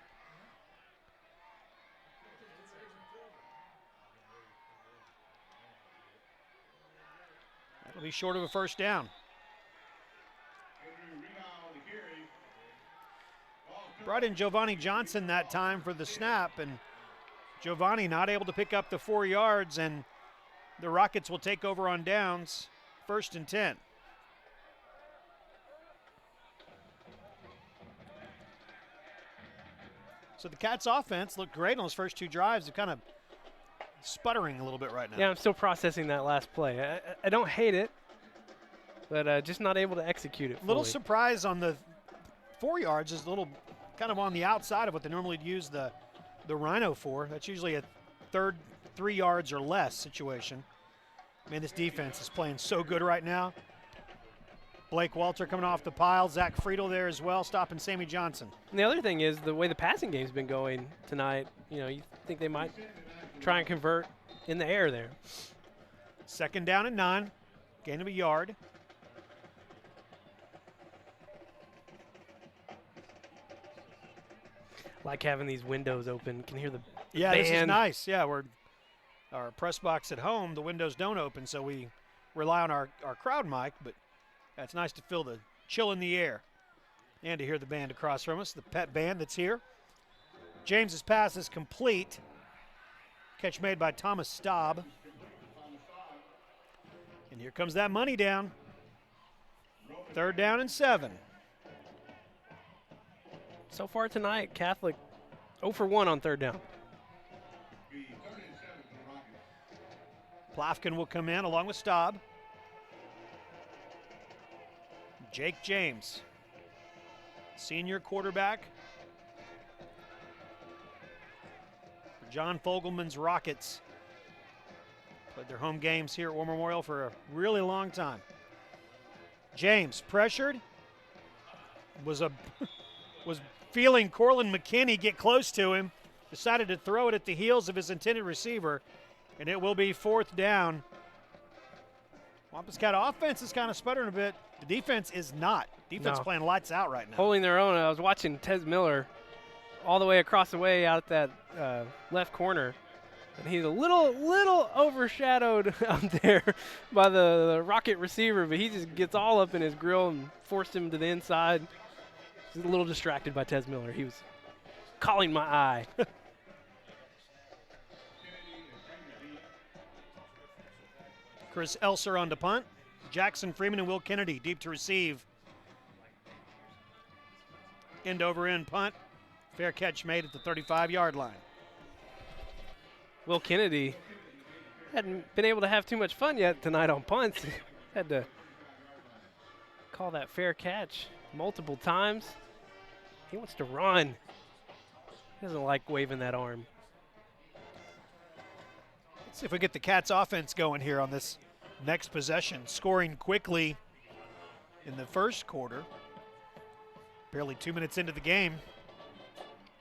That'll be short of a first down. Brought in Giovanni Johnson that time for the snap, and Giovanni not able to pick up the 4 yards, and the Rockets will take over on downs, 1st and 10. So the Cats offense looked great on those first 2 drives. They're kind of sputtering a little bit right now. Yeah, I'm still processing that last play. I don't hate it, but just not able to execute it fully. Little surprise on the 4 yards is a little kind of on the outside of what they normally use the Rhino for. That's usually a 3 yards or less situation. Man, this defense is playing so good right now. Blake Walter coming off the pile. Zach Friedel there as well, stopping Sammy Johnson. And the other thing is the way the passing game's been going tonight, you know, you think they might try and convert in the air there. Second down and 9, gain of a yard. Like having these windows open. Can hear the Yeah, band. This is nice. Yeah, our press box at home, the windows don't open, so we rely on our crowd mic, but it's nice to feel the chill in the air and to hear the band across from us, the pet band that's here. James's pass is complete. Catch made by Thomas Staub. And here comes that money down. Third down and 7. So far tonight, Catholic 0 for 1 on third down. Plafkin will come in along with Staub. Jake James, senior quarterback for John Fogelman's Rockets. Played their home games here at War Memorial for a really long time. James pressured, was feeling Corlin McKinney get close to him, decided to throw it at the heels of his intended receiver, and it will be fourth down. Wampus Cat offense is kind of sputtering a bit. The defense is not. Defense playing lights out right now. Holding their own. I was watching Tez Miller all the way across the way out that left corner. And he's a little overshadowed out there by the Rocket receiver, but he just gets all up in his grill and forced him to the inside. He's a little distracted by Tez Miller. He was calling my eye. Chris Elser on to punt. Jackson Freeman and Will Kennedy deep to receive. End-over-end punt. Fair catch made at the 35-yard line. Will Kennedy hadn't been able to have too much fun yet tonight on punts. Had to call that fair catch multiple times. He wants to run. He doesn't like waving that arm. Let's see if we get the Cats offense going here on this next possession. Scoring quickly in the first quarter. Barely 2 minutes into the game.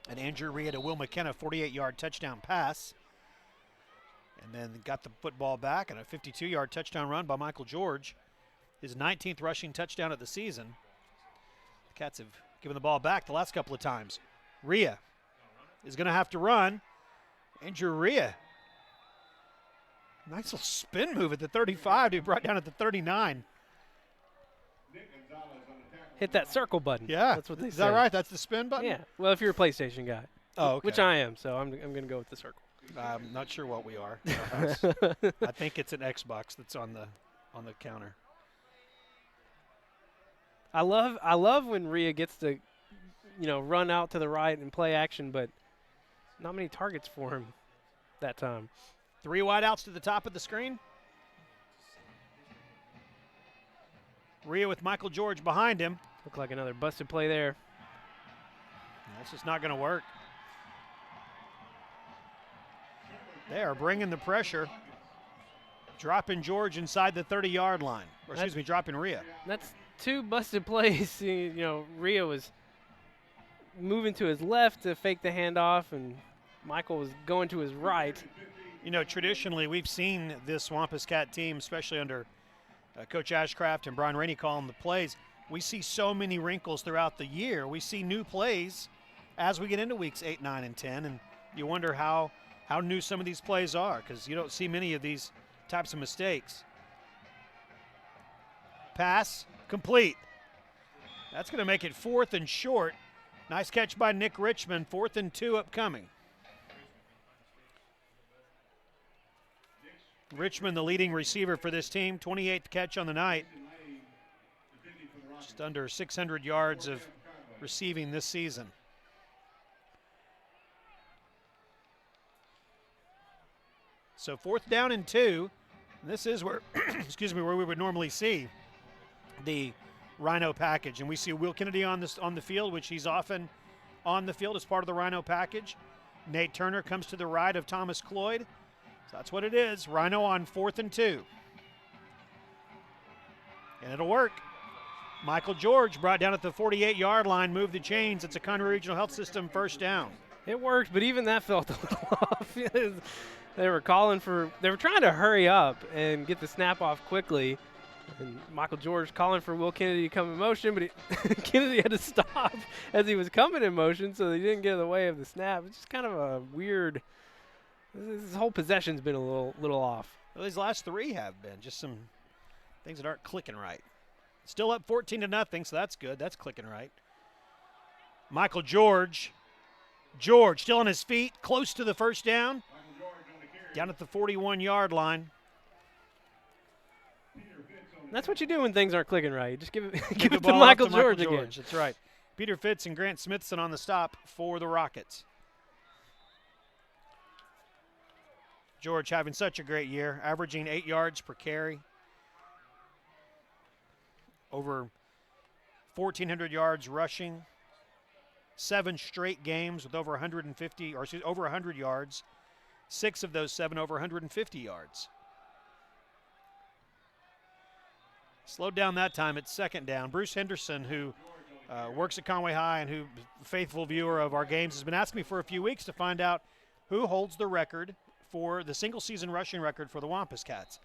An Andrew Rhea to Will McKenna 48-yard touchdown pass. And then got the football back and a 52-yard touchdown run by Michael George. His 19th rushing touchdown of the season. The Cats have given the ball back the last couple of times. Rhea is going to have to run. Andrew Rhea. Nice little spin move at the 35 to be brought down at the 39. Hit that circle button. Yeah. That's what they say. Is that right? That's the spin button? Yeah. Well, if you're a PlayStation guy. Oh, okay. Which I am, so I'm going to go with the circle. I'm not sure what we are. I think it's an Xbox that's on the counter. I love when Rhea gets to, run out to the right and play action, but not many targets for him that time. 3 wideouts to the top of the screen. Rhea with Michael George behind him. Looked like another busted play there. That's just not going to work. They are bringing the pressure. Dropping George inside the 30-yard line. Or excuse me, dropping Rhea. That's 2 busted plays. Rhea was moving to his left to fake the handoff, and Michael was going to his right. Traditionally, we've seen this Wampus Cat team, especially under Coach Ashcraft and Brian Rainey calling the plays. We see so many wrinkles throughout the year. We see new plays as we get into weeks 8, 9, and 10, and you wonder how new some of these plays are, because you don't see many of these types of mistakes. Pass complete. That's going to make it 4th and short. Nice catch by Nick Richmond. 4th and 2 upcoming. Richmond, the leading receiver for this team, 28th catch on the night. Just under 600 yards of receiving this season. So 4th down and 2. And this is where, where we would normally see the Rhino package. And we see Will Kennedy on the field, which he's often on the field as part of the Rhino package. Nate Turner comes to the right of Thomas Cloyd. So that's what it is. Rhino on 4th and 2. And it'll work. Michael George brought down at the 48-yard line, moved the chains. It's a Conway Regional Health System 1st down. It worked, but even that felt a little off. They were trying to hurry up and get the snap off quickly. And Michael George calling for Will Kennedy to come in motion, but Kennedy had to stop as he was coming in motion, so he didn't get in the way of the snap. It's just kind of a weird. This whole possession's been a little off. Well, these last 3 have been just some things that aren't clicking right. Still up 14-0, so that's good. That's clicking right. Michael George. George still on his feet, close to the 1st down. Down at the 41-yard line. That's what you do when things aren't clicking right. You just give it the to ball Michael off to George Michael again. George. That's right. Peter Fitz and Grant Smithson on the stop for the Rockets. George having such a great year, averaging 8 yards per carry. Over 1,400 yards rushing. 7 straight games with over 100 yards. 6 of those 7 over 150 yards. Slowed down that time. It's 2nd down. Bruce Henderson, who works at Conway High and who faithful viewer of our games, has been asking me for a few weeks to find out who holds the record for the single-season rushing record for the Wampus Cats.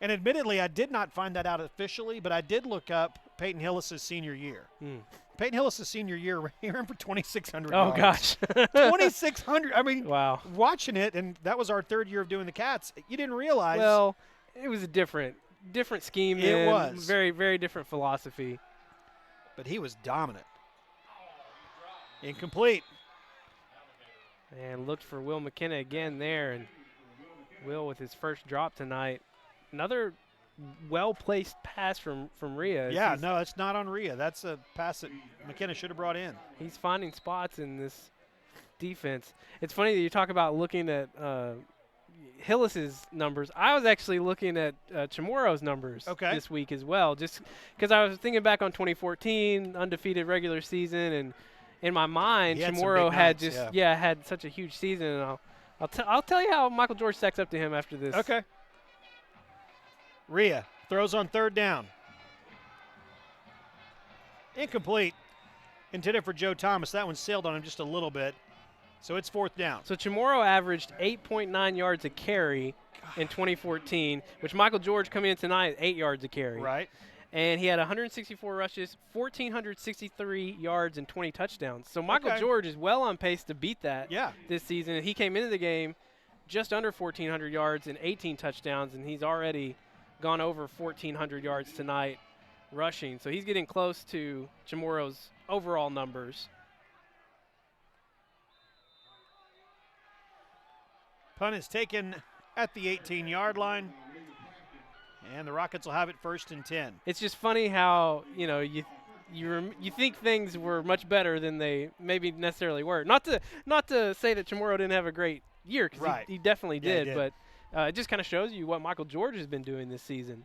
And admittedly, I did not find that out officially, but I did look up Peyton Hillis' senior year. Peyton Hillis' senior year, he ran for 2,600 yards. Oh, gosh. 2,600. I mean, wow. Watching it, and that was our 3rd year of doing the Cats, you didn't realize. Well, it was a different scheme. It was. Very, very different philosophy. But he was dominant. Incomplete. And looked for Will McKenna again there, and Will with his first drop tonight. Another well-placed pass from Rhea. Yeah, no, it's not on Rhea. That's a pass that McKenna should have brought in. He's finding spots in this defense. It's funny that you talk about looking at Hillis's numbers. I was actually looking at Chamorro's numbers this week as well, just because I was thinking back on 2014, undefeated regular season, and in my mind, Chamorro had had such a huge season. And I'll tell you how Michael George stacks up to him after this. Okay. Rhea throws on third down. Incomplete. Intended for Joe Thomas. That one sailed on him just a little bit. So it's fourth down. So Chamorro averaged 8.9 yards a carry in 2014, which Michael George coming in tonight 8 yards a carry. Right. And he had 164 rushes, 1,463 yards, and 20 touchdowns. So Michael George is well on pace to beat that this season. And he came into the game just under 1,400 yards and 18 touchdowns, and he's already gone over 1,400 yards tonight rushing. So he's getting close to Chamorro's overall numbers. Punt is taken at the 18-yard line, and the Rockets will have it first and 10. It's just funny how, you think things were much better than they maybe necessarily were. Not to say that Chamorro didn't have a great year, because he definitely did, but it just kind of shows you what Michael George has been doing this season.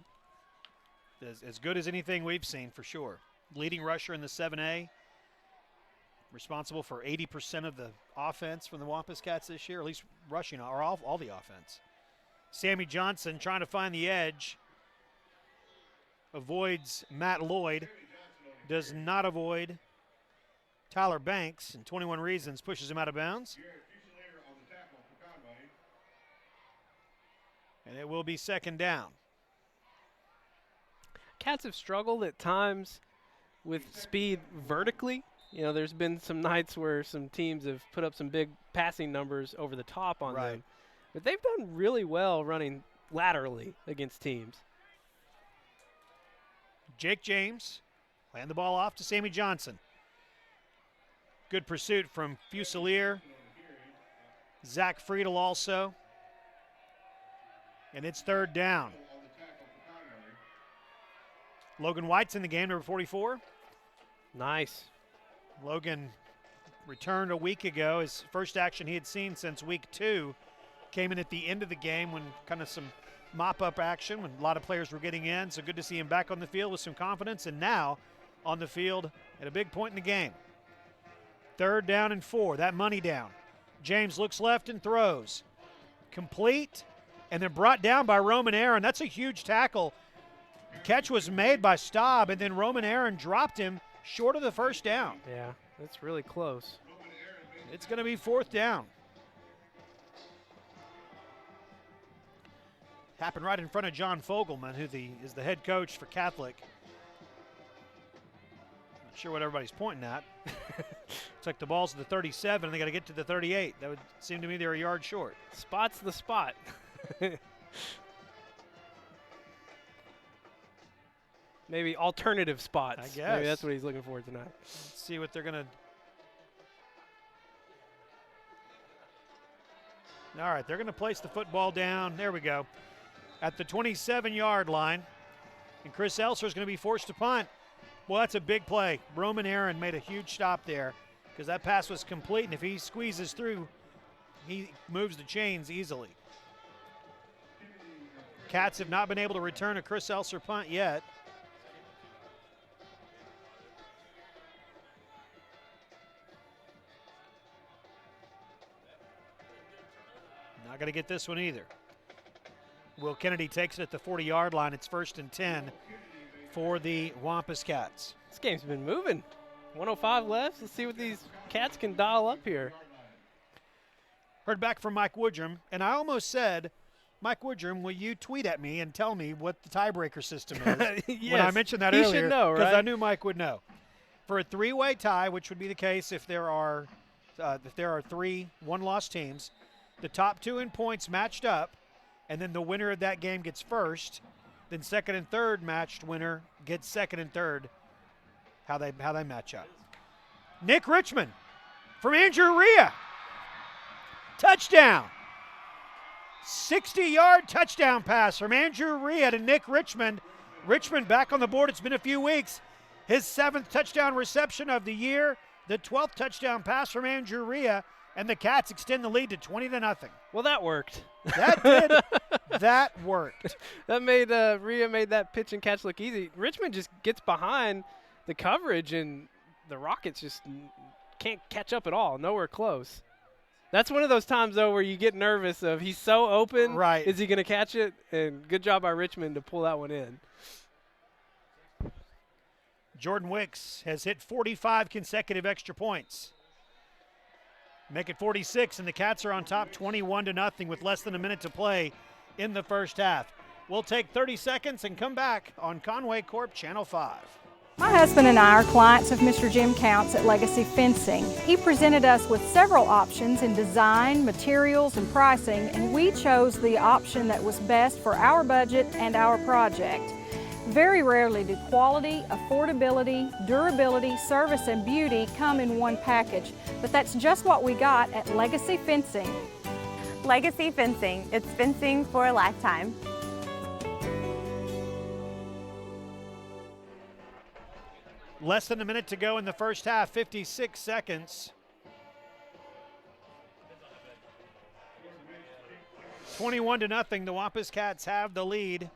As good as anything we've seen, for sure. Leading rusher in the 7A. Responsible for 80% of the offense from the Wampus Cats this year, at least rushing, or all the offense. Sammy Johnson trying to find the edge. Avoids Matt Lloyd. Does not avoid Tyler Banks, and 21 Reasons pushes him out of bounds. And it will be second down. Cats have struggled at times with speed vertically. There's been some nights where some teams have put up some big passing numbers over the top on them. But they've done really well running laterally against teams. Jake James hand the ball off to Sammy Johnson. Good pursuit from Fusilier. Zach Friedel also. And it's third down. Logan White's in the game, number 44. Nice. Logan returned a week ago. His first action he had seen since week 2 came in at the end of the game when kind of some mop-up action when a lot of players were getting in. So good to see him back on the field with some confidence, and now on the field at a big point in the game. Third down and 4, that money down. James looks left and throws. Complete, and then brought down by Roman Aaron. That's a huge tackle. Catch was made by Staub, and then Roman Aaron dropped him short of the first down. Yeah, that's really close. It's going to be fourth down. Happened right in front of John Fogelman, who is the head coach for Catholic. Not sure what everybody's pointing at. Looks like the ball's at the 37, and they got to get to the 38. That would seem to me they're a yard short. Spot's the spot. Maybe alternative spots. I guess. Maybe that's what he's looking for tonight. Let's see what they're going to. All right, they're going to place the football down. There we go. At the 27-yard line. And Chris Elser is going to be forced to punt. Well, that's a big play. Roman Aaron made a huge stop there because that pass was complete, and if he squeezes through, he moves the chains easily. Cats have not been able to return a Chris Elser punt yet. Not going to get this one either. Will Kennedy takes it at the 40-yard line. It's first and 10 for the Wampus Cats. This game's been moving. 105 left. Let's see what these Cats can dial up here. Heard back from Mike Woodrum, and I almost said, Mike Woodrum, will you tweet at me and tell me what the tiebreaker system is? Yes, when I mentioned that he earlier, should know, because right? I knew Mike would know. For a three-way tie, which would be the case if there are 3 one-loss teams, the top 2 in points matched up, and then the winner of that game gets first. Then second and third matched winner gets second and third. How they match up. Nick Richmond from Andrew Rhea. Touchdown. 60-yard touchdown pass from Andrew Rhea to Nick Richmond. Richmond back on the board. It's been a few weeks. His 7th touchdown reception of the year, the 12th touchdown pass from Andrew Rhea, and the Cats extend the lead to 20-0. Well, that worked. That did. That worked. That made Rhea made that pitch and catch look easy. Richmond just gets behind the coverage, and the Rockets just can't catch up at all. Nowhere close. That's one of those times, though, where you get nervous of he's so open. Right. Is he going to catch it? And good job by Richmond to pull that one in. Jordan Wicks has hit 45 consecutive extra points. Make it 46, and the Cats are on top 21-0 with less than a minute to play in the first half. We'll take 30 seconds and come back on Conway Corp Channel 5. My husband and I are clients of Mr. Jim Counts at Legacy Fencing. He presented us with several options in design, materials, and pricing, and we chose the option that was best for our budget and our project. Very rarely do quality, affordability, durability, service, and beauty come in one package, but that's just what we got at Legacy Fencing. Legacy Fencing, it's fencing for a lifetime. Less than a minute to go in the first half, 56 seconds. 21-0, the Wampus Cats have the lead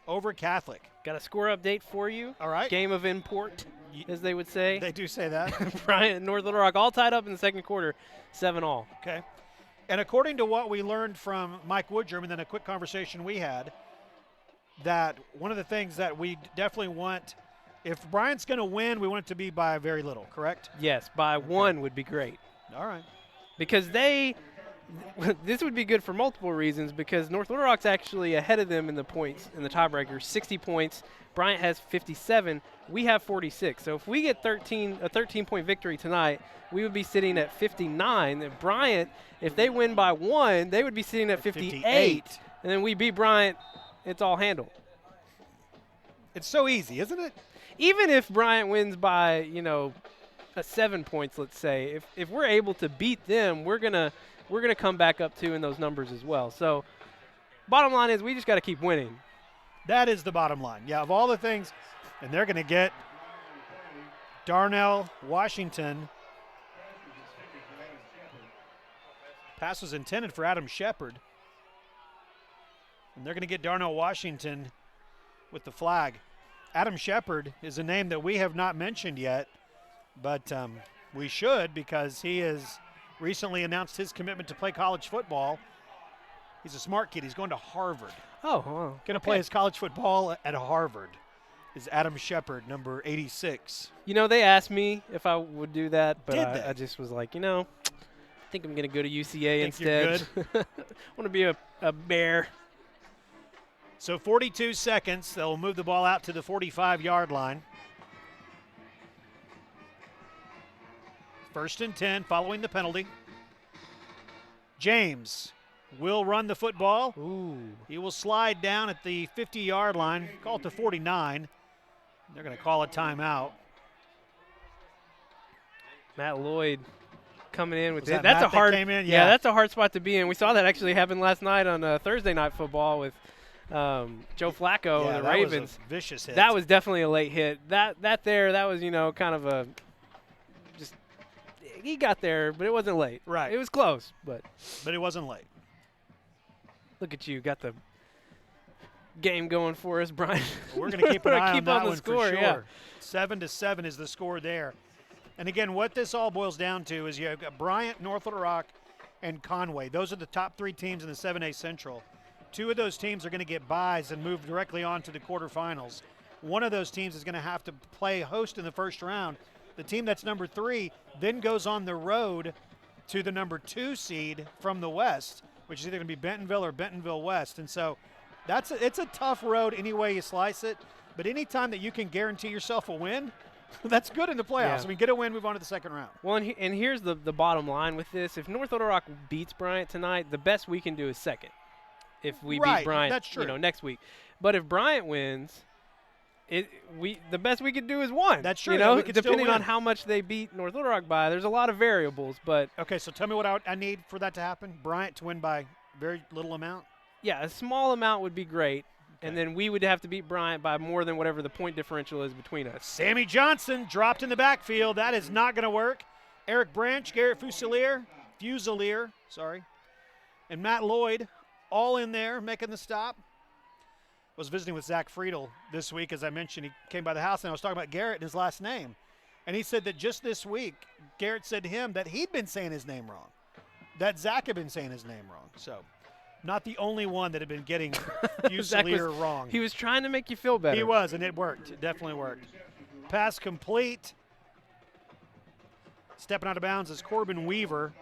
over Catholic. Got a score update for you. All right. Game of import, as they would say. They do say that. Bryant and North Little Rock all tied up in the second quarter, 7-all. Okay. And according to what we learned from Mike Woodrum and then a quick conversation we had, that one of the things that we definitely want, if Bryant's going to win, we want it to be by very little, correct? Yes, by one would be great. All right. Because this would be good for multiple reasons, because North Little Rock's actually ahead of them in the points, in the tiebreaker, 60 points. Bryant has 57. We have 46. So if we get a 13-point victory tonight, we would be sitting at 59. And Bryant, if they win by one, they would be sitting at 58. And then we beat Bryant, it's all handled. It's so easy, isn't it? Even if Bryant wins by, 7 points, let's say, if we're able to beat them, we're gonna come back up too in those numbers as well. So bottom line is we just got to keep winning. That is the bottom line. Yeah, of all the things, and they're going to get Darnell Washington. Pass was intended for Adam Shepard. And they're going to get Darnell Washington with the flag. Adam Shepard is a name that we have not mentioned yet, but we should, because he has recently announced his commitment to play college football. He's a smart kid. He's going to Harvard. Oh, wow. Going to play his college football at Harvard is Adam Shepard, number 86. They asked me if I would do that, but I I just was like, I think I'm going to go to UCA Think you're instead. I want to be a Bear. So 42 seconds. They'll move the ball out to the 45-yard line. 1st and 10 following the penalty. James will run the football. Ooh. He will slide down at the 50-yard line, call it to 49. They're going to call a timeout. Matt Lloyd coming in with Was it. that That's Matt a hard. that came in? Yeah, that's a hard spot to be in. We saw that actually happen last night on Thursday Night Football with Joe Flacco and the Ravens. Was a vicious hit. That was definitely a late hit. That was kind of a just he got there, but it wasn't late. Right. It was close, but it wasn't late. Look at you, got the game going for us, Brian. We're going to keep an eye on keep that on the one score, for sure. yeah. 7-7 is the score there. And again, what this all boils down to is you have got Bryant, North Little Rock, and Conway. Those are the top three teams in the 7A Central. 2 of those teams are going to get byes and move directly on to the quarterfinals. One of those teams is going to have to play host in the first round. The team that's number 3 then goes on the road to the number 2 seed from the West, which is either going to be Bentonville or Bentonville West. And so it's a tough road any way you slice it. But any time that you can guarantee yourself a win, that's good in the playoffs. Yeah. I mean, get a win, move on to the second round. Well, and here's the bottom line with this. If North Little Rock beats Bryant tonight, the best we can do is second. If we beat Bryant, that's true. Next week. But if Bryant wins, the best we could do is 1. That's true. You We could depending still on win. how much they beat North Little Rock by. There's a lot of variables, but Okay, so tell me what I need for that to happen. Bryant to win by very little amount? Yeah, a small amount would be great. And then we would have to beat Bryant by more than whatever the point differential is between us. Sammy Johnson dropped in the backfield. That is not going to work. Eric Branch, Garrett Fusilier, and Matt Lloyd all in there making the stop. I was visiting with Zach Friedel this week. As I mentioned, he came by the house, and I was talking about Garrett and his last name. And he said that just this week, Garrett said to him that he'd been saying his name wrong, that Zach had been saying his name wrong. So not the only one that had been getting Fusilier wrong. He was trying to make you feel better. He was, and it worked. It definitely worked. Pass complete. Stepping out of bounds is Corbin Weaver.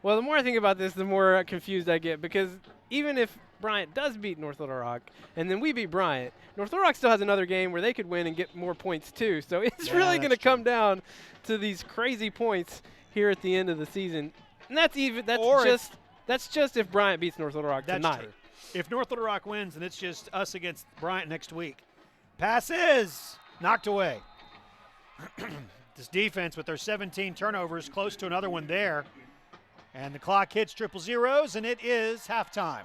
Well, the more I think about this, the more confused I get, because even if Bryant does beat North Little Rock, and then we beat Bryant, North Little Rock still has another game where they could win and get more points too. So it's really going to come down to these crazy points here at the end of the season. And that's just if Bryant beats North Little Rock tonight. True. If North Little Rock wins, then it's just us against Bryant next week. Pass is knocked away. This defense with their 17 turnovers, close to another one there. And the clock hits 000, and it is halftime.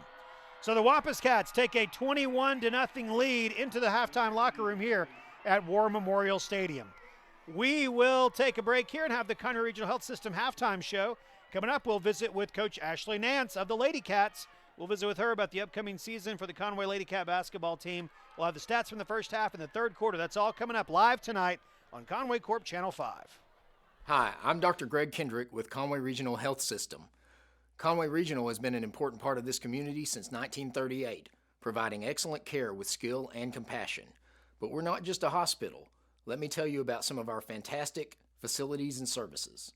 So the Wampus Cats take a 21-0 lead into the halftime locker room here at War Memorial Stadium. We will take a break here and have the Conway Regional Health System halftime show. Coming up, we'll visit with Coach Ashley Nance of the Lady Cats. We'll visit with her about the upcoming season for the Conway Lady Cat basketball team. We'll have the stats from the first half and the third quarter. That's all coming up live tonight on Conway Corp Channel 5. Hi, I'm Dr. Greg Kendrick with Conway Regional Health System. Conway Regional has been an important part of this community since 1938, providing excellent care with skill and compassion. But we're not just a hospital. Let me tell you about some of our fantastic facilities and services.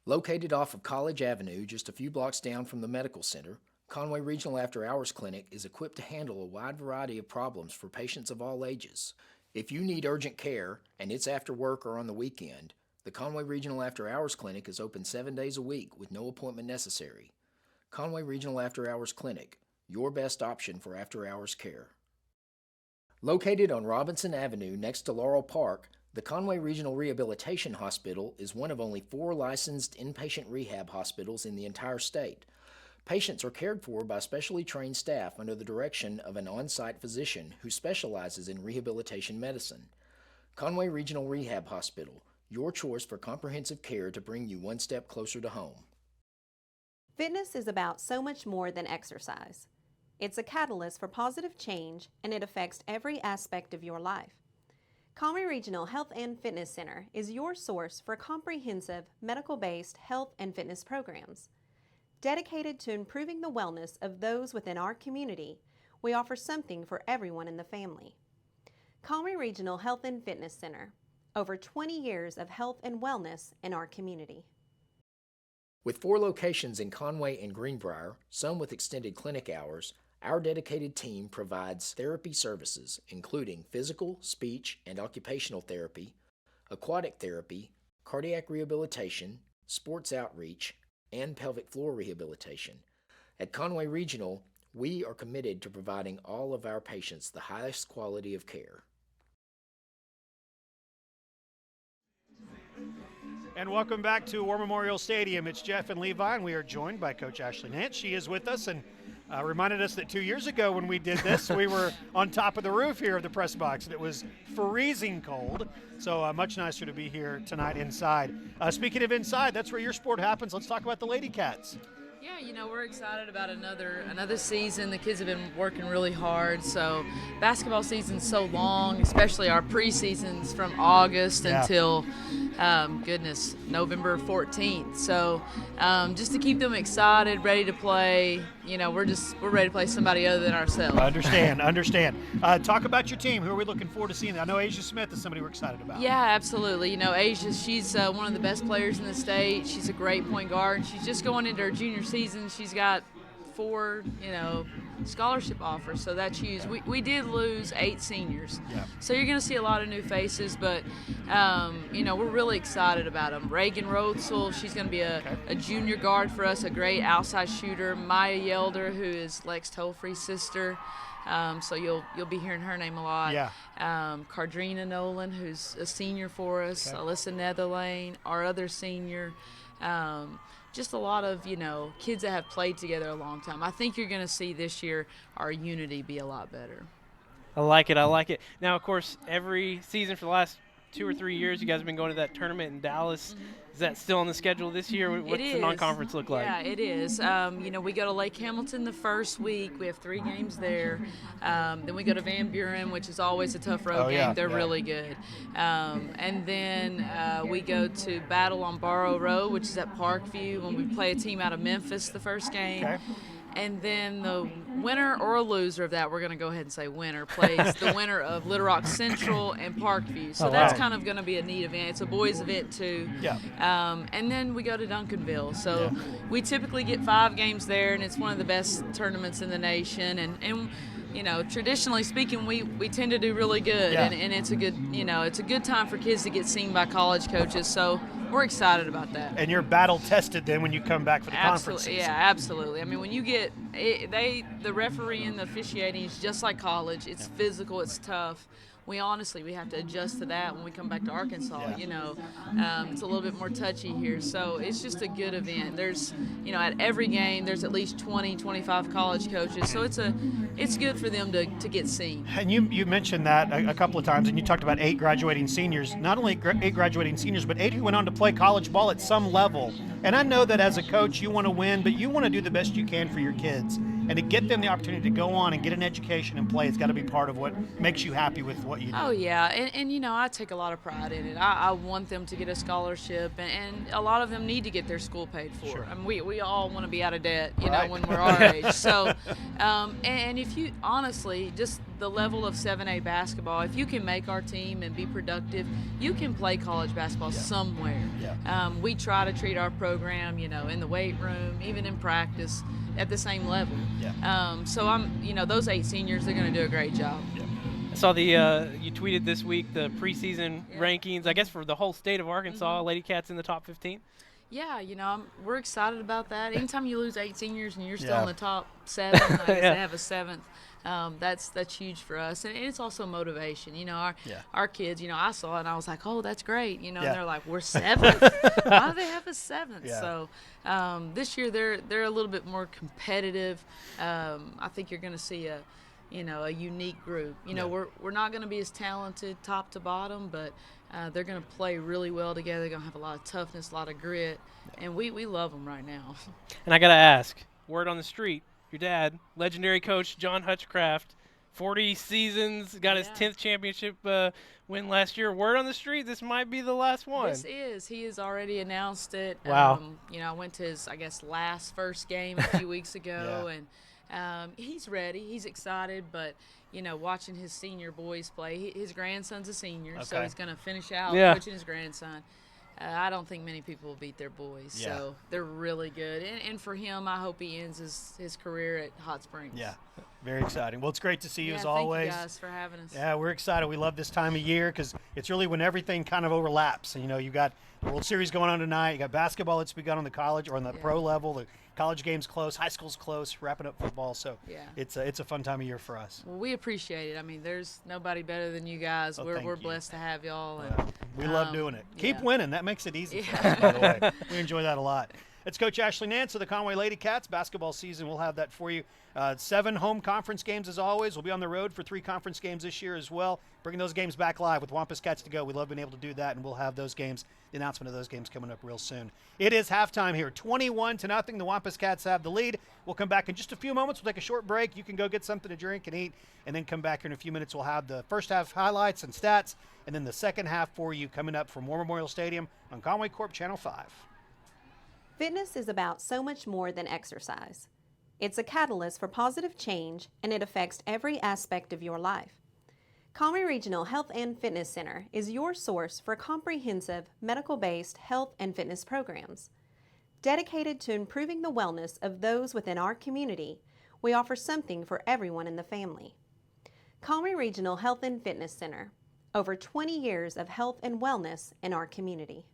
Located off of College Avenue, just a few blocks down from the medical center, Conway Regional After Hours Clinic is equipped to handle a wide variety of problems for patients of all ages. If you need urgent care, and it's after work or on the weekend, the Conway Regional After Hours Clinic is open 7 days a week with no appointment necessary. Conway Regional After Hours Clinic, your best option for after-hours care. Located on Robinson Avenue next to Laurel Park, the Conway Regional Rehabilitation Hospital is one of only 4 licensed inpatient rehab hospitals in the entire state. Patients are cared for by specially trained staff under the direction of an on-site physician who specializes in rehabilitation medicine. Conway Regional Rehab Hospital, your choice for comprehensive care to bring you one step closer to home. Fitness is about so much more than exercise. It's a catalyst for positive change, and it affects every aspect of your life. Conway Regional Health and Fitness Center is your source for comprehensive, medical-based health and fitness programs. Dedicated to improving the wellness of those within our community, we offer something for everyone in the family. Conway Regional Health and Fitness Center, over 20 years of health and wellness in our community. With 4 locations in Conway and Greenbrier, some with extended clinic hours, our dedicated team provides therapy services including physical, speech, and occupational therapy, aquatic therapy, cardiac rehabilitation, sports outreach, and pelvic floor rehabilitation. At Conway Regional, we are committed to providing all of our patients the highest quality of care. And welcome back to War Memorial Stadium. It's Jeff and Levi, and we are joined by Coach Ashley Nance. She is with us and reminded us that 2 years ago when we did this, we were on top of the roof here of the press box, and it was freezing cold. So much nicer to be here tonight inside. Speaking of inside, that's where your sport happens. Let's talk about the Lady Cats. Yeah, you know, we're excited about another season. The kids have been working really hard. So basketball season's so long, especially our preseasons from August until, November 14th. So just to keep them excited, ready to play, you know, we're ready to play somebody other than ourselves. Understand. Talk about your team. Who are we looking forward to seeing? I know Asia Smith is somebody we're excited about. Yeah, absolutely. You know, Asia, she's one of the best players in the state. She's a great point guard. She's just going into her junior season. She's got 4, scholarship offers, so that's huge. We did lose 8 seniors, so you're going to see a lot of new faces, but we're really excited about them. Reagan Rotzel, she's going to be a junior guard for us, a great outside shooter. Maya Yelder, who is Lex Tolfrey's sister, so you'll be hearing her name a lot. Cardrina Nolan, who's a senior for us. Alyssa Netherlane, our other senior. Just a lot of, kids that have played together a long time. I think you're going to see this year our unity be a lot better. I like it. I like it. Now, of course, every season for the last 2 or 3 years, you guys have been going to that tournament in Dallas. Is that still on the schedule this year? What's the non-conference look like? Yeah, it is. We go to Lake Hamilton the first week. We have 3 games there. Then we go to Van Buren, which is always a tough road game. They're really good. And then we go to Battle on Barrow Road, which is at Parkview, when we play a team out of Memphis the first game. Okay. And then the winner or a loser of that, we're going to go ahead and say winner, plays the winner of Little Rock Central and Parkview. So that's kind of going to be a neat event. It's a boys' event, too. Yeah. And then we go to Duncanville. So we typically get 5 games there, and it's one of the best tournaments in the nation. And traditionally speaking, we tend to do really good. Yeah. And it's a good, it's a good time for kids to get seen by college coaches. So we're excited about that. And you're battle tested then when you come back for the conference season. Yeah, absolutely. I mean, when you get the referee and the officiating is just like college. It's physical. It's tough. We have to adjust to that when we come back to Arkansas. It's a little bit more touchy here. So it's just a good event. There's, at every game, there's at least 20, 25 college coaches. So it's good for them to get seen. And you mentioned that a couple of times, and you talked about 8 graduating seniors. Not only 8 graduating seniors, but 8 who went on to play college ball at some level. And I know that as a coach, you want to win, but you want to do the best you can for your kids. And to get them the opportunity to go on and get an education and play, it's got to be part of what makes you happy with what you do. Oh, yeah. And I take a lot of pride in it. I want them to get a scholarship, and a lot of them need to get their school paid for. Sure. I mean, we all want to be out of debt, Right. when we're our age. So, and if you, honestly, just the level of 7A basketball, if you can make our team and be productive, you can play college basketball somewhere. Yeah. We try to treat our program, in the weight room, even in practice, at the same level. Yeah. So those 8 seniors, they're going to do a great job. Yeah. I saw you tweeted this week the preseason rankings, I guess, for the whole state of Arkansas. Lady Cats in the top 15. Yeah, we're excited about that. Anytime you lose 8 seniors and you're still in the top 7, I guess they have a 7th. That's huge for us, and it's also motivation. Our kids. I saw it and I was like, oh, that's great. And they're like, we're 7th. Why do they have a 7th? Yeah. So this year they're a little bit more competitive. I think you're going to see a unique group. We're not going to be as talented top to bottom, but they're going to play really well together. They're going to have a lot of toughness, a lot of grit, and we love them right now. And I got to ask, word on the street, your dad, legendary coach John Hutchcraft, 40 seasons, got his 10th championship win last year. Word on the street, this might be the last one. He has already announced it. Wow. I went to his, first game a few weeks ago, and he's ready. He's excited, but watching his senior boys play, his grandson's a senior, so he's going to finish out coaching his grandson. I don't think many people will beat their boys, so they're really good. And for him, I hope he ends his career at Hot Springs. Yeah, very exciting. Well, it's great to see you as thank always. Thank you guys for having us. Yeah, we're excited. We love this time of year because it's really when everything kind of overlaps. You've got the World Series going on tonight. You got basketball that's begun on the college or on the pro level. The college game's close, high school's close, wrapping up football. So it's a fun time of year for us. Well, we appreciate it. I mean, there's nobody better than you guys. We're blessed to have y'all. And, we love doing it. Keep winning. That makes it easy for us, by the way. We enjoy that a lot. It's Coach Ashley Nance of the Conway Lady Cats. Basketball season, we'll have that for you. 7 home conference games as always. We'll be on the road for 3 conference games this year as well. Bringing those games back live with Wampus Cats to Go. We love being able to do that, and we'll have those games, the announcement of those games coming up real soon. It is halftime here, 21-0. The Wampus Cats have the lead. We'll come back in just a few moments. We'll take a short break. You can go get something to drink and eat, and then come back here in a few minutes. We'll have the first half highlights and stats, and then the second half for you coming up from War Memorial Stadium on Conway Corp Channel 5. Fitness is about so much more than exercise. It's a catalyst for positive change, and it affects every aspect of your life. Conway Regional Health and Fitness Center is your source for comprehensive medical-based health and fitness programs. Dedicated to improving the wellness of those within our community, we offer something for everyone in the family. Conway Regional Health and Fitness Center, over 20 years of health and wellness in our community.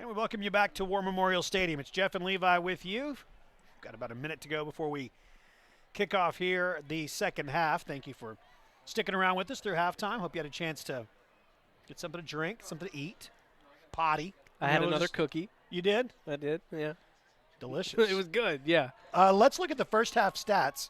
And we welcome you back to War Memorial Stadium. It's Jeff and Levi with you. Got about a minute to go before we kick off here the second half. Thank you for sticking around with us through halftime. Hope you had a chance to get something to drink, something to eat, potty. I had another cookie. You did? I did, yeah. Delicious. It was good, yeah. Let's look at the first half stats.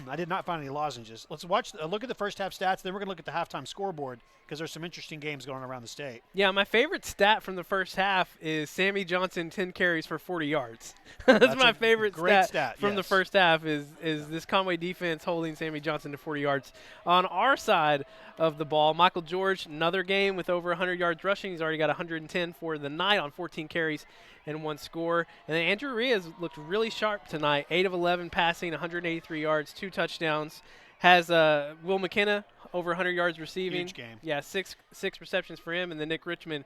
I did not find any lozenges. Let's look at the first half stats. Then we're going to look at the halftime scoreboard because there's some interesting games going on around the state. Yeah, my favorite stat from the first half is Sammy Johnson 10 carries for 40 yards. That's my favorite stat from the first half is this Conway defense holding Sammy Johnson to 40 yards. On our side of the ball, Michael George, another game with over 100 yards rushing. He's already got 110 for the night on 14 carries and 1 score. And then Andrew Riaz looked really sharp tonight, 8 of 11 passing, 183 yards, 2 touchdowns. Has Will McKenna over 100 yards receiving. Huge game. Yeah, six receptions for him, and then Nick Richmond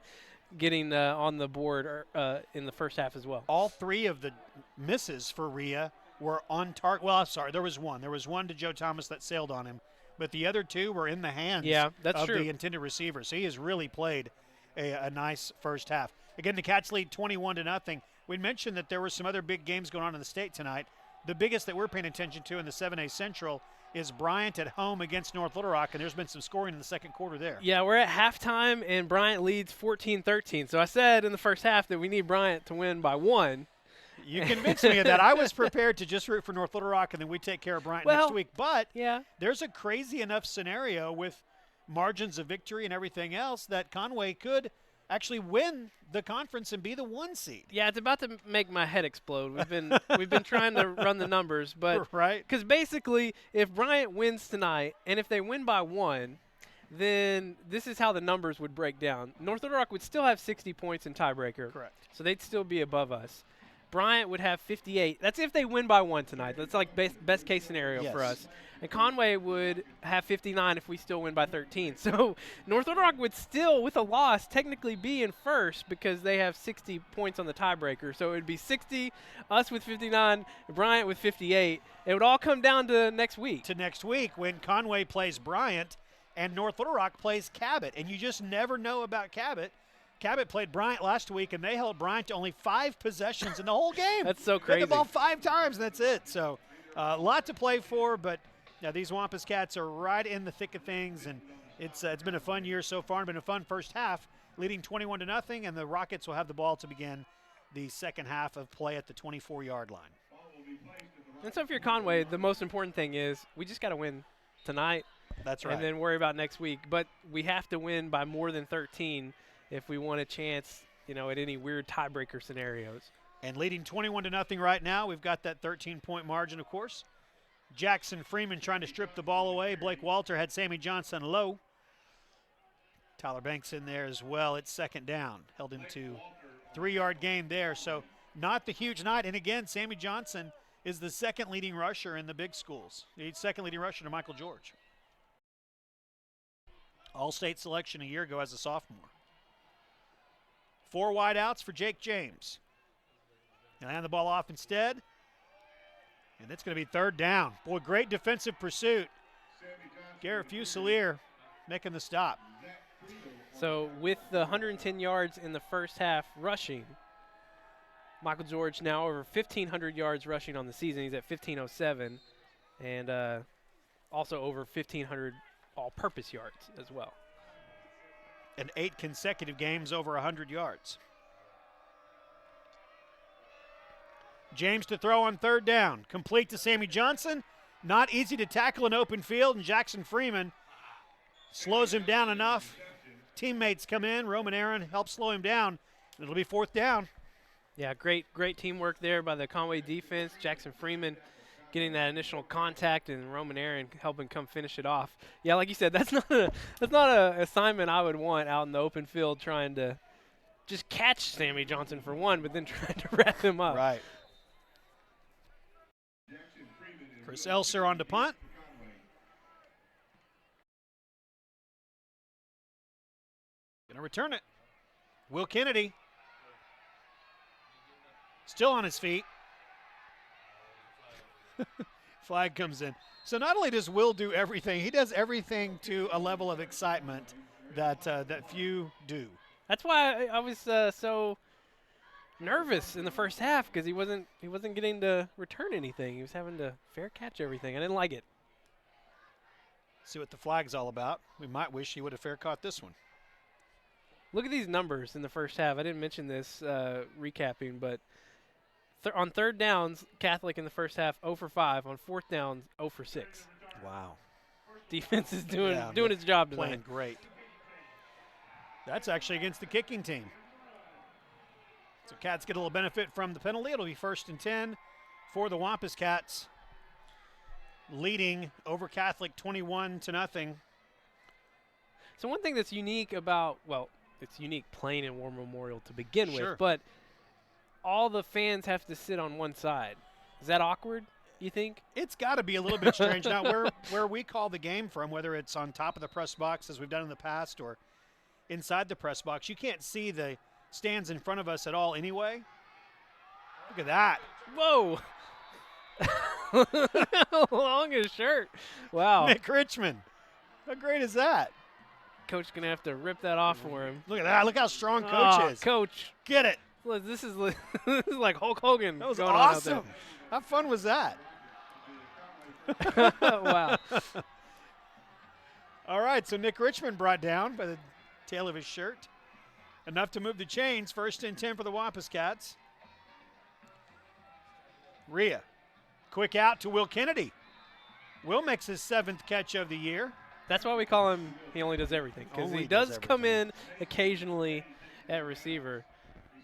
getting on the board in the first half as well. All 3 of the misses for Rhea were on target. Well, sorry, there was one. There was one to Joe Thomas that sailed on him, but the other 2 were in the hands of the intended receiver. So he has really played a nice first half. Again, the Cats lead 21-0. We mentioned that there were some other big games going on in the state tonight. The biggest that we're paying attention to in the 7A Central is Bryant at home against North Little Rock, and there's been some scoring in the second quarter there. Yeah, we're at halftime, and Bryant leads 14-13. So I said in the first half that we need Bryant to win by 1. You convinced me of that. I was prepared to just root for North Little Rock, and then we take care of Bryant next week. But there's a crazy enough scenario with margins of victory and everything else that Conway could actually win the conference and be the 1 seed. Yeah, it's about to make my head explode. We've been trying to run the numbers, but right, because basically if Bryant wins tonight and if they win by 1, then this is how the numbers would break down. North Little Rock would still have 60 points in tiebreaker. Correct. So they'd still be above us. Bryant would have 58. That's if they win by 1 tonight. That's like best case scenario for us. And Conway would have 59 if we still win by 13. So North Little Rock would still, with a loss, technically be in first because they have 60 points on the tiebreaker. So it would be 60, us with 59, Bryant with 58. It would all come down to next week. To next week when Conway plays Bryant and North Little Rock plays Cabot. And you just never know about Cabot. Cabot played Bryant last week, and they held Bryant to only 5 possessions in the whole game. That's so crazy. Hit the ball 5 times, and that's it. So a lot to play for, but these Wampus Cats are right in the thick of things, and it's been a fun year so far. It's been a fun first half, leading 21-0, and the Rockets will have the ball to begin the second half of play at the 24-yard line. And so if you're Conway, the most important thing is we just got to win tonight. That's right. And then worry about next week. But we have to win by more than 13 if we want a chance, at any weird tiebreaker scenarios. And leading 21-0 right now, we've got that 13-point margin, of course. Jackson Freeman trying to strip the ball away. Blake Walter had Sammy Johnson low. Tyler Banks in there as well. It's second down. Held him to 3-yard gain there. So not the huge night. And again, Sammy Johnson is the second leading rusher in the big schools. The second leading rusher to Michael George. All-state selection a year ago as a sophomore. 4 wideouts for Jake James. He'll hand the ball off instead. And it's going to be third down. Boy, great defensive pursuit. Garrett Fusilier making the stop. So with the 110 yards in the first half rushing, Michael George now over 1,500 yards rushing on the season. He's at 1,507. And also over 1,500 all-purpose yards as well. And 8 consecutive games over 100 yards. James to throw on third down. Complete to Sammy Johnson. Not easy to tackle in open field, and Jackson Freeman slows him down enough. Teammates come in. Roman Aaron helps slow him down. It'll be fourth down. Yeah, great teamwork there by the Conway defense. Jackson Freeman getting that initial contact, and Roman Aaron helping come finish it off. Yeah, like you said, that's not a assignment I would want out in the open field, trying to just catch Sammy Johnson for one, but then trying to wrap him up. Right. Chris Elser on to punt. Going to return it. Will Kennedy still on his feet. Flag comes in. So not only does Will do everything, he does everything to a level of excitement that few do. That's why I was so nervous in the first half because he wasn't getting to return anything. He was having to fair catch everything. I didn't like it. See what the flag's all about. We might wish he would have fair caught this one. Look at these numbers in the first half. I didn't mention this recapping, but on third downs, Catholic in the first half 0 for 5. On fourth downs, 0 for 6. Wow. Defense is doing its job tonight. Playing great. That's actually against the kicking team. So Cats get a little benefit from the penalty. It'll be 1st and 10 for the Wampus Cats, leading over Catholic 21-0. So one thing that's unique about, well, it's unique playing in War Memorial to begin Sure. with, but all the fans have to sit on one side. Is that awkward, you think? It's got to be a little bit strange. Now, where we call the game from, whether it's on top of the press box as we've done in the past or inside the press box, you can't see the stands in front of us at all anyway. Look at that. Whoa. Long his shirt. Wow. Nick Richmond. How great is that? Coach going to have to rip that off for him. Look at that. Look how strong Coach is. Coach. Get it. Look, this is like Hulk Hogan. That was going on out awesome. How fun was that? there. Wow. All right, so Nick Richmond brought down by the tail of his shirt. Enough to move the chains. 1st and 10 for the Wampus Cats. Rhea. Quick out to Will Kennedy. Will makes his 7th catch of the year. That's why we call him, he only does everything. Because he does come in occasionally at receiver.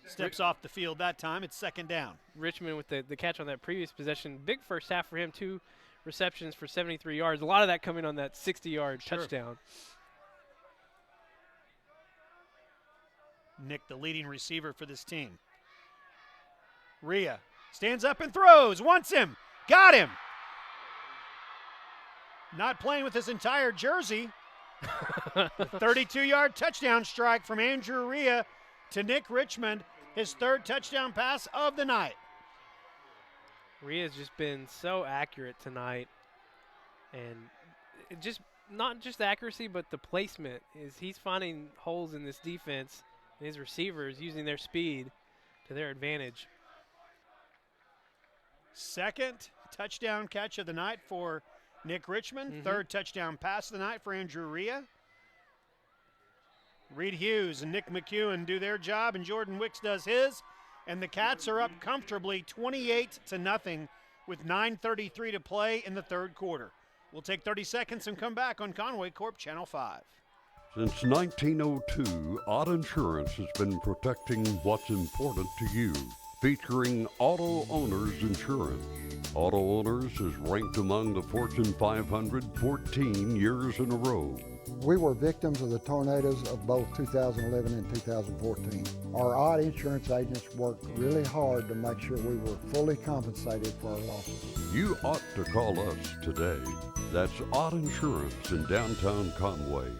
Steps off the field that time. It's 2nd down. Richmond with the catch on that previous possession. Big first half for him. 2 receptions for 73 yards. A lot of that coming on that 60-yard touchdown. Nick, the leading receiver for this team. Rhea stands up and throws. Wants him. Got him. Not playing with his entire jersey. 32-yard touchdown strike from Andrew Rhea to Nick Richmond. His 3rd touchdown pass of the night. Rhea's just been so accurate tonight. And it just not just accuracy, but the placement. He's finding holes in this defense. And his receivers using their speed to their advantage. 2nd touchdown catch of the night for Nick Richmond. 3rd touchdown pass of the night for Andrew Rhea. Reed Hughes and Nick McEwen do their job, and Jordan Wicks does his. And the Cats are up comfortably 28-0 with 9:33 to play in the 3rd quarter. We'll take 30 seconds and come back on Conway Corp Channel 5. Since 1902, Odd Insurance has been protecting what's important to you, featuring Auto Owners Insurance. Auto Owners is ranked among the Fortune 500 14 years in a row. We were victims of the tornadoes of both 2011 and 2014. Our Odd Insurance agents worked really hard to make sure we were fully compensated for our losses. You ought to call us today. That's Odd Insurance in downtown Conway.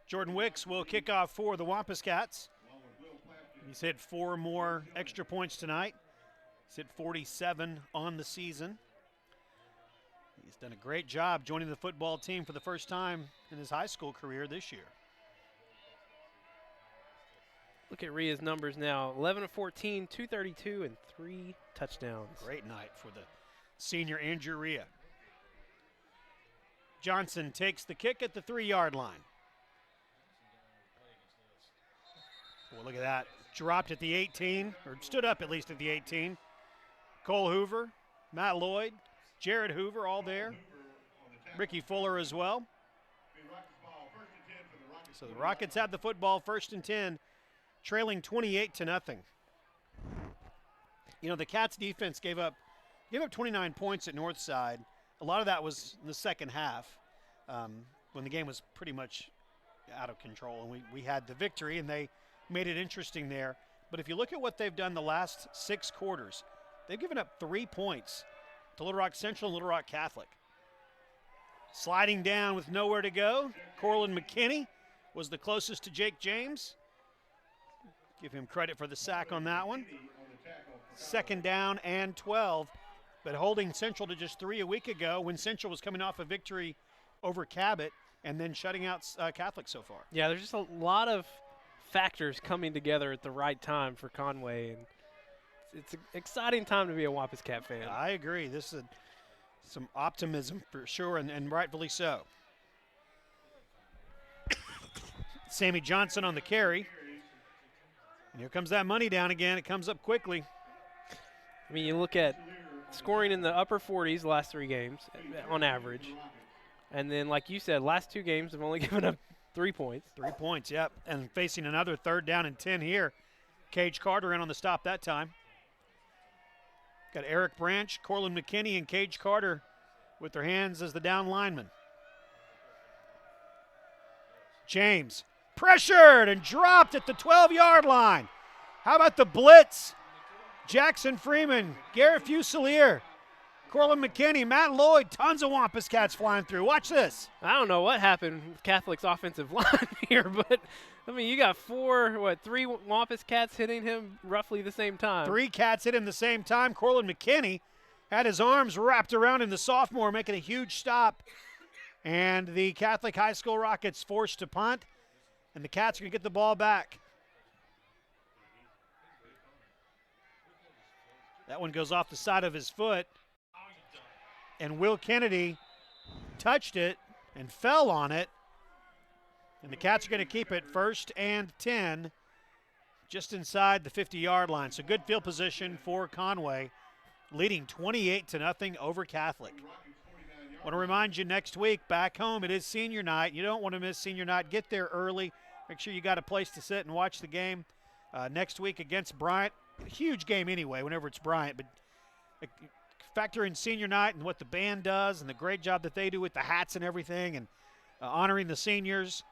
Jordan Wicks will kick off for the Wampus Cats. He's hit 4 more extra points tonight. He's hit 47 on the season. He's done a great job joining the football team for the first time in his high school career this year. Look at Rhea's numbers now. 11 of 14, 232, and 3 touchdowns. Great night for the senior Andrew Rhea. Johnson takes the kick at the 3-yard line. Well, look at that. Dropped at the 18, or stood up at least at the 18. Cole Hoover, Matt Lloyd, Jared Hoover, all there. Ricky Fuller as well. So the Rockets have the football, 1st and 10, trailing 28-0. You know, the Cats defense gave up 29 points at Northside. A lot of that was in the second half when the game was pretty much out of control. And we had the victory, and they made it interesting there. But if you look at what they've done the last 6 quarters, they've given up 3 points to Little Rock Central and Little Rock Catholic. Sliding down with nowhere to go, Corlin McKinney was the closest to Jake James. Give him credit for the sack on that one. 2nd down and 12, but holding Central to just 3 a week ago when Central was coming off a victory over Cabot and then shutting out Catholic so far. Yeah, there's just a lot of factors coming together at the right time for Conway, and it's an exciting time to be a Wampus Cat fan. I agree. This is some optimism for sure, and rightfully so. Sammy Johnson on the carry. And here comes that money down again. It comes up quickly. I mean, you look at scoring in the upper 40s last 3 games on average. And then, like you said, last 2 games have only given up 3 points. 3 points, yep. And facing another 3rd down and 10 here. Cage Carter in on the stop that time. Got Eric Branch, Corlin McKinney, and Cage Carter with their hands as the down linemen. James pressured and dropped at the 12-yard line. How about the blitz? Jackson Freeman, Garrett Fusilier, Corlin McKinney, Matt Lloyd, tons of Wampus Cats flying through. Watch this. I don't know what happened with Catholic's offensive line here, but, I mean, you got 3 Wampus Cats hitting him roughly the same time. 3 Cats hit him the same time. Corlin McKinney had his arms wrapped around him, the sophomore, making a huge stop. And the Catholic High School Rockets forced to punt, and the Cats are going to get the ball back. That one goes off the side of his foot, and Will Kennedy touched it and fell on it. And the Cats are going to keep it 1st and 10 just inside the 50-yard line. So good field position for Conway, leading 28-0 over Catholic. I want to remind you, next week back home, it is senior night. You don't want to miss senior night. Get there early. Make sure you got a place to sit and watch the game next week against Bryant. A huge game anyway, whenever it's Bryant, but factor in senior night and what the band does and the great job that they do with the hats and everything, and honoring the seniors.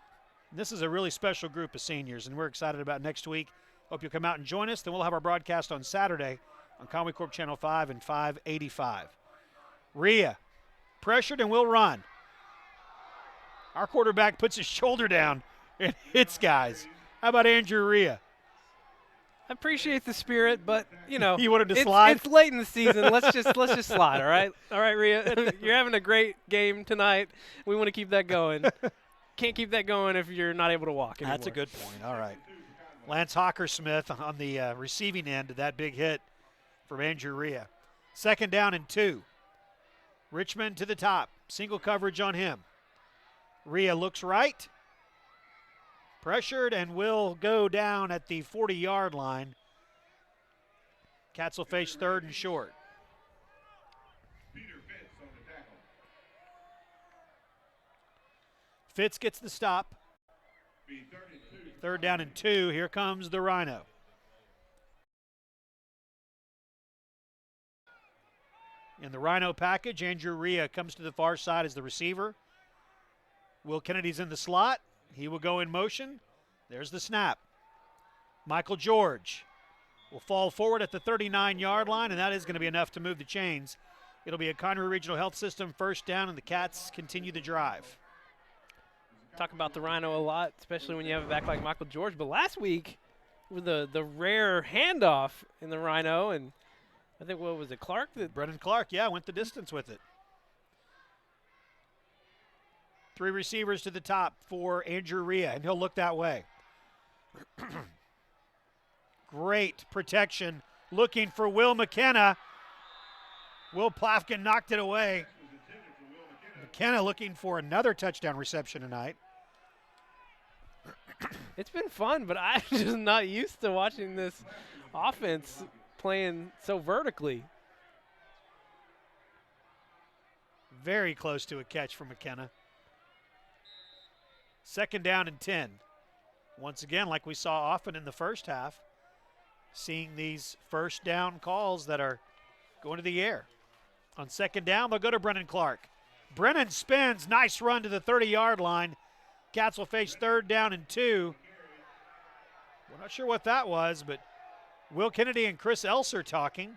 And this is a really special group of seniors, and we're excited about next week. Hope you'll come out and join us. Then we'll have our broadcast on Saturday on Conway Corp Channel 5 and 585. Rhea pressured and will run. Our quarterback puts his shoulder down and hits guys. How about Andrew Rhea? I appreciate the spirit, but you know, you wanted to slide. It's late in the season. Let's just slide. All right, Rhea. You're having a great game tonight. We want to keep that going. Can't keep that going if you're not able to walk anymore. That's a good point. All right, Lance Hawker-Smith on the receiving end of that big hit from Andrew Rhea. 2nd down and 2. Richmond to the top. Single coverage on him. Rhea looks right. Pressured and will go down at the 40-yard line. Cats will face 3rd and short. Fitz gets the stop. 3rd down and 2. Here comes the Rhino. In the Rhino package, Andrew Rhea comes to the far side as the receiver. Will Kennedy's in the slot. He will go in motion. There's the snap. Michael George will fall forward at the 39-yard line, and that is going to be enough to move the chains. It'll be a Conway Regional Health System 1st down, and the Cats continue the drive. Talk about the Rhino a lot, especially when you have a back like Michael George. But last week, with the rare handoff in the Rhino, and I think, what was it, Clark? Brennan Clark, yeah, went the distance with it. 3 receivers to the top for Andrew Rhea, and he'll look that way. Great protection, looking for Will McKenna. Will Plafkin knocked it away. McKenna looking for another touchdown reception tonight. It's been fun, but I'm just not used to watching this offense playing so vertically. Very close to a catch for McKenna. 2nd down and 10. Once again, like we saw often in the first half, seeing these 1st down calls that are going to the air. On 2nd down, they'll go to Brennan Clark. Brennan spins, nice run to the 30-yard line. Cats will face 3rd down and 2. We're not sure what that was, but Will Kennedy and Chris Elser talking.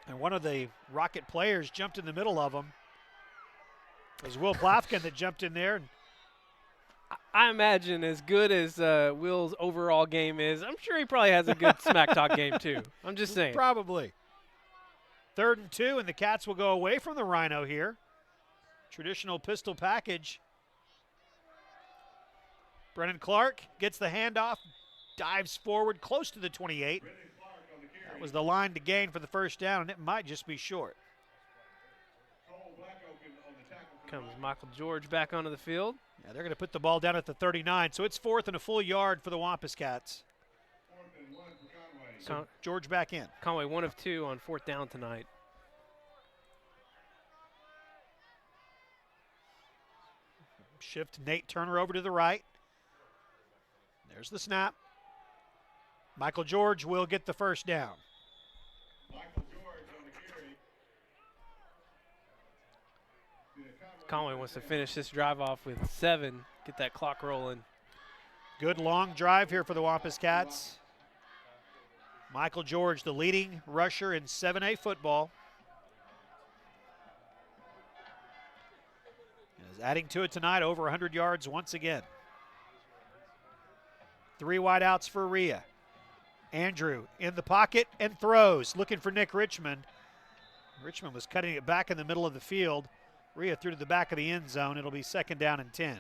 And one of the Rocket players jumped in the middle of them. It was Will Plafkin that jumped in there. I imagine, as good as Will's overall game is, I'm sure he probably has a good smack talk game too. I'm just saying. Probably. 3rd and 2, and the Cats will go away from the Rhino here. Traditional pistol package. Brennan Clark gets the handoff, dives forward close to the 28. That was the line to gain for the first down, and it might just be short. Comes Michael George back onto the field. Yeah, they're going to put the ball down at the 39, so it's 4th and a full yard for the Wampus Cats. So George back in. Conway 1 of 2 on 4th down tonight. Shift Nate Turner over to the right. There's the snap. Michael George will get the first down. Conway wants to finish this drive off with 7, get that clock rolling. Good long drive here for the Wampus Cats. Michael George, the leading rusher in 7A football. Is adding to it tonight, over 100 yards once again. 3 wideouts for Rhea. Andrew in the pocket and throws, looking for Nick Richmond. Richmond was cutting it back in the middle of the field. Rhea through to the back of the end zone. It'll be 2nd down and 10.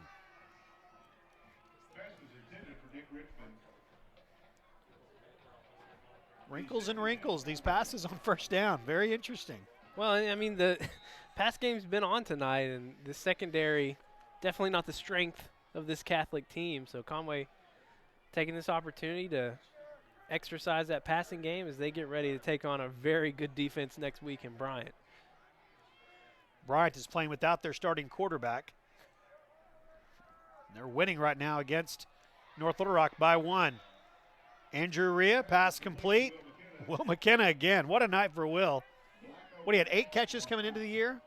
Wrinkles and wrinkles, these passes on first down. Very interesting. Well, I mean, the pass game's been on tonight, and the secondary, definitely not the strength of this Catholic team. So Conway taking this opportunity to exercise that passing game as they get ready to take on a very good defense next week in Bryant. Bryant is playing without their starting quarterback. They're winning right now against North Little Rock by 1. Andrew Rhea, pass complete. Will McKenna again. What a night for Will. What, he had 8 catches coming into the year?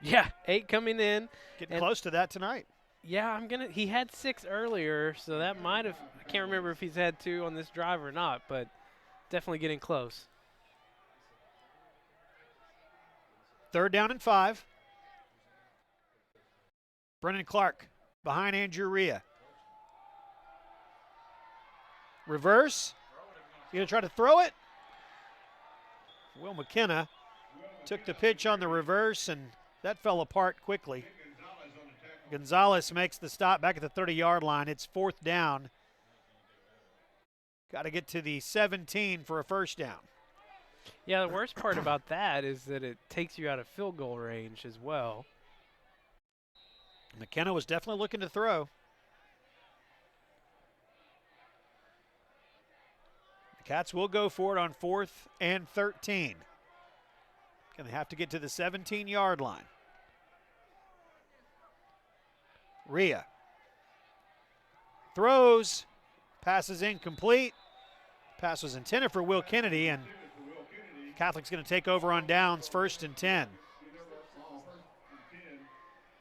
Yeah, 8 coming in. Getting close to that tonight. Yeah, he had 6 earlier, so that might have, I can't remember if he's had 2 on this drive or not, but definitely getting close. 3rd down and 5. Brennan Clark behind Andrew Rhea. Reverse. He's going to try to throw it. Will McKenna took the pitch on the reverse, and that fell apart quickly. Gonzalez makes the stop back at the 30-yard line. It's 4th down. Got to get to the 17 for a first down. Yeah, the worst part about that is that it takes you out of field goal range as well. McKenna was definitely looking to throw. The Cats will go for it on 4th and 13. Going to have to get to the 17-yard line. Rhea throws, passes incomplete. Pass was intended for Will Kennedy, and Catholic's going to take over on downs, 1st and 10.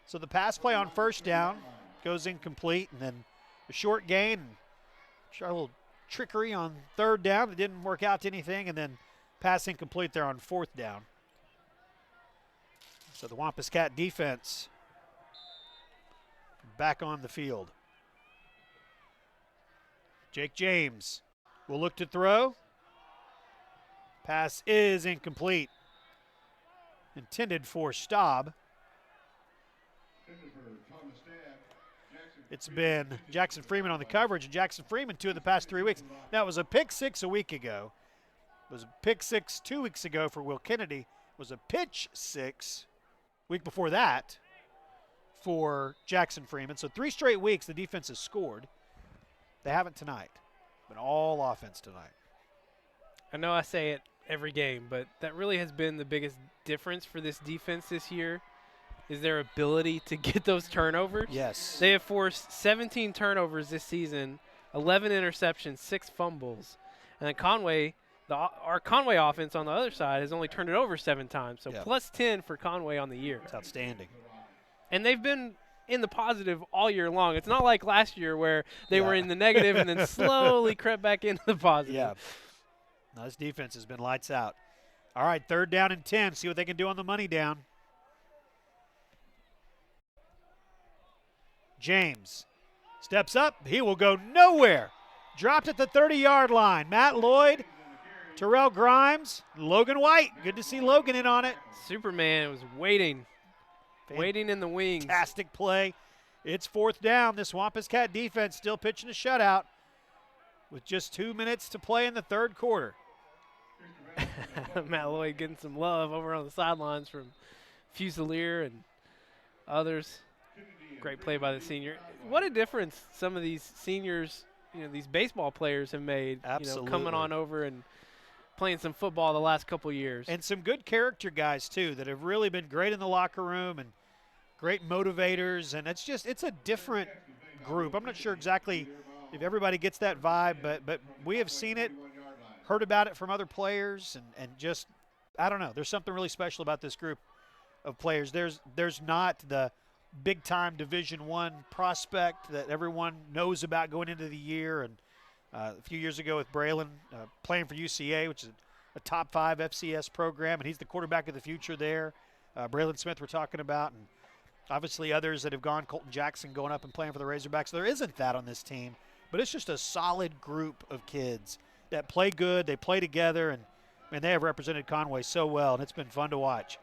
So the pass play on first down goes incomplete, and then a short gain. Try a little trickery on 3rd down. It didn't work out to anything, and then pass incomplete there on 4th down. So the Wampus Cat defense back on the field. Jake James will look to throw. Pass is incomplete. Intended for Staub. It's been Jackson Freeman on the coverage, and Jackson Freeman 2 of the past 3 weeks. Now, it was a pick 6 a week ago. It was a pick 6 2 weeks ago for Will Kennedy. It was a pitch 6 week before that for Jackson Freeman. So 3 straight weeks the defense has scored. They haven't tonight. Been all offense tonight. I know I say it every game, but that really has been the biggest difference for this defense this year, is their ability to get those turnovers. Yes. They have forced 17 turnovers this season, 11 interceptions, 6 fumbles. And then Conway, our Conway offense on the other side has only turned it over 7 times. So plus 10 for Conway on the year. It's outstanding. And they've been in the positive all year long. It's not like last year where they were in the negative and then slowly crept back into the positive. Yeah. Now, this defense has been lights out. All right, 3rd down and 10. See what they can do on the money down. James steps up. He will go nowhere. Dropped at the 30-yard line. Matt Lloyd, Terrell Grimes, Logan White. Good to see Logan in on it. Superman was waiting in the wings. Fantastic play. It's 4th down. This Wampus Cat defense still pitching a shutout with just 2 minutes to play in the 3rd quarter. Matt Lloyd getting some love over on the sidelines from Fusilier and others. Great play by the senior. What a difference some of these seniors, these baseball players have made. Absolutely. Coming on over and playing some football the last couple years. And some good character guys, too, that have really been great in the locker room and great motivators. And it's a different group. I'm not sure exactly if everybody gets that vibe, but we have seen it, heard about it from other players, and just, I don't know. There's something really special about this group of players. There's not the big-time Division I prospect that everyone knows about going into the year. And a few years ago with Braylon playing for UCA, which is a top 5 FCS program, and he's the quarterback of the future there. Braylon Smith we're talking about, and obviously others that have gone, Colton Jackson going up and playing for the Razorbacks. There isn't that on this team, but it's just a solid group of kids that play good, they play together, and they have represented Conway so well, and it's been fun to watch.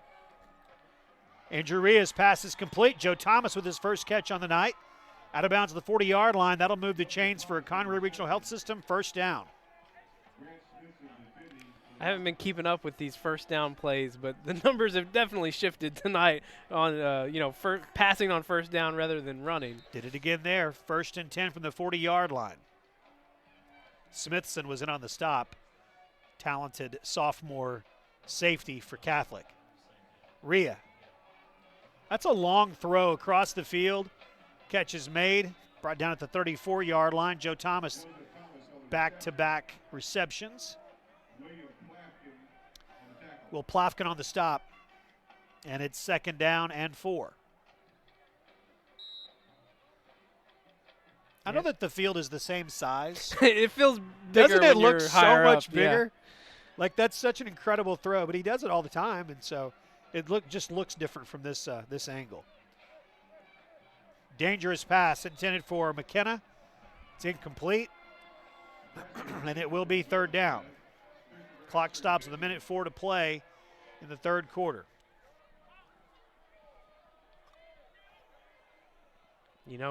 Andrew Ria's pass is complete. Joe Thomas with his first catch on the night. Out of bounds at the 40-yard line. That'll move the chains for Conway Regional Health System. 1st down. I haven't been keeping up with these first down plays, but the numbers have definitely shifted tonight on, passing on first down rather than running. Did it again there. 1st and 10 from the 40-yard line. Smithson was in on the stop. Talented sophomore safety for Catholic. Ria. That's a long throw across the field. Catch is made. Brought down at the 34-yard line. Joe Thomas back-to-back receptions. Will Plofkin on the stop. And it's 2nd down and 4. I know that the field is the same size. It feels bigger. Doesn't it look so much up? bigger? Yeah. Like, that's such an incredible throw, but he does it all the time, and so it just looks different from this angle. Dangerous pass intended for McKenna. It's incomplete, and it will be 3rd down. Clock stops with 1:04 to play in the 3rd quarter.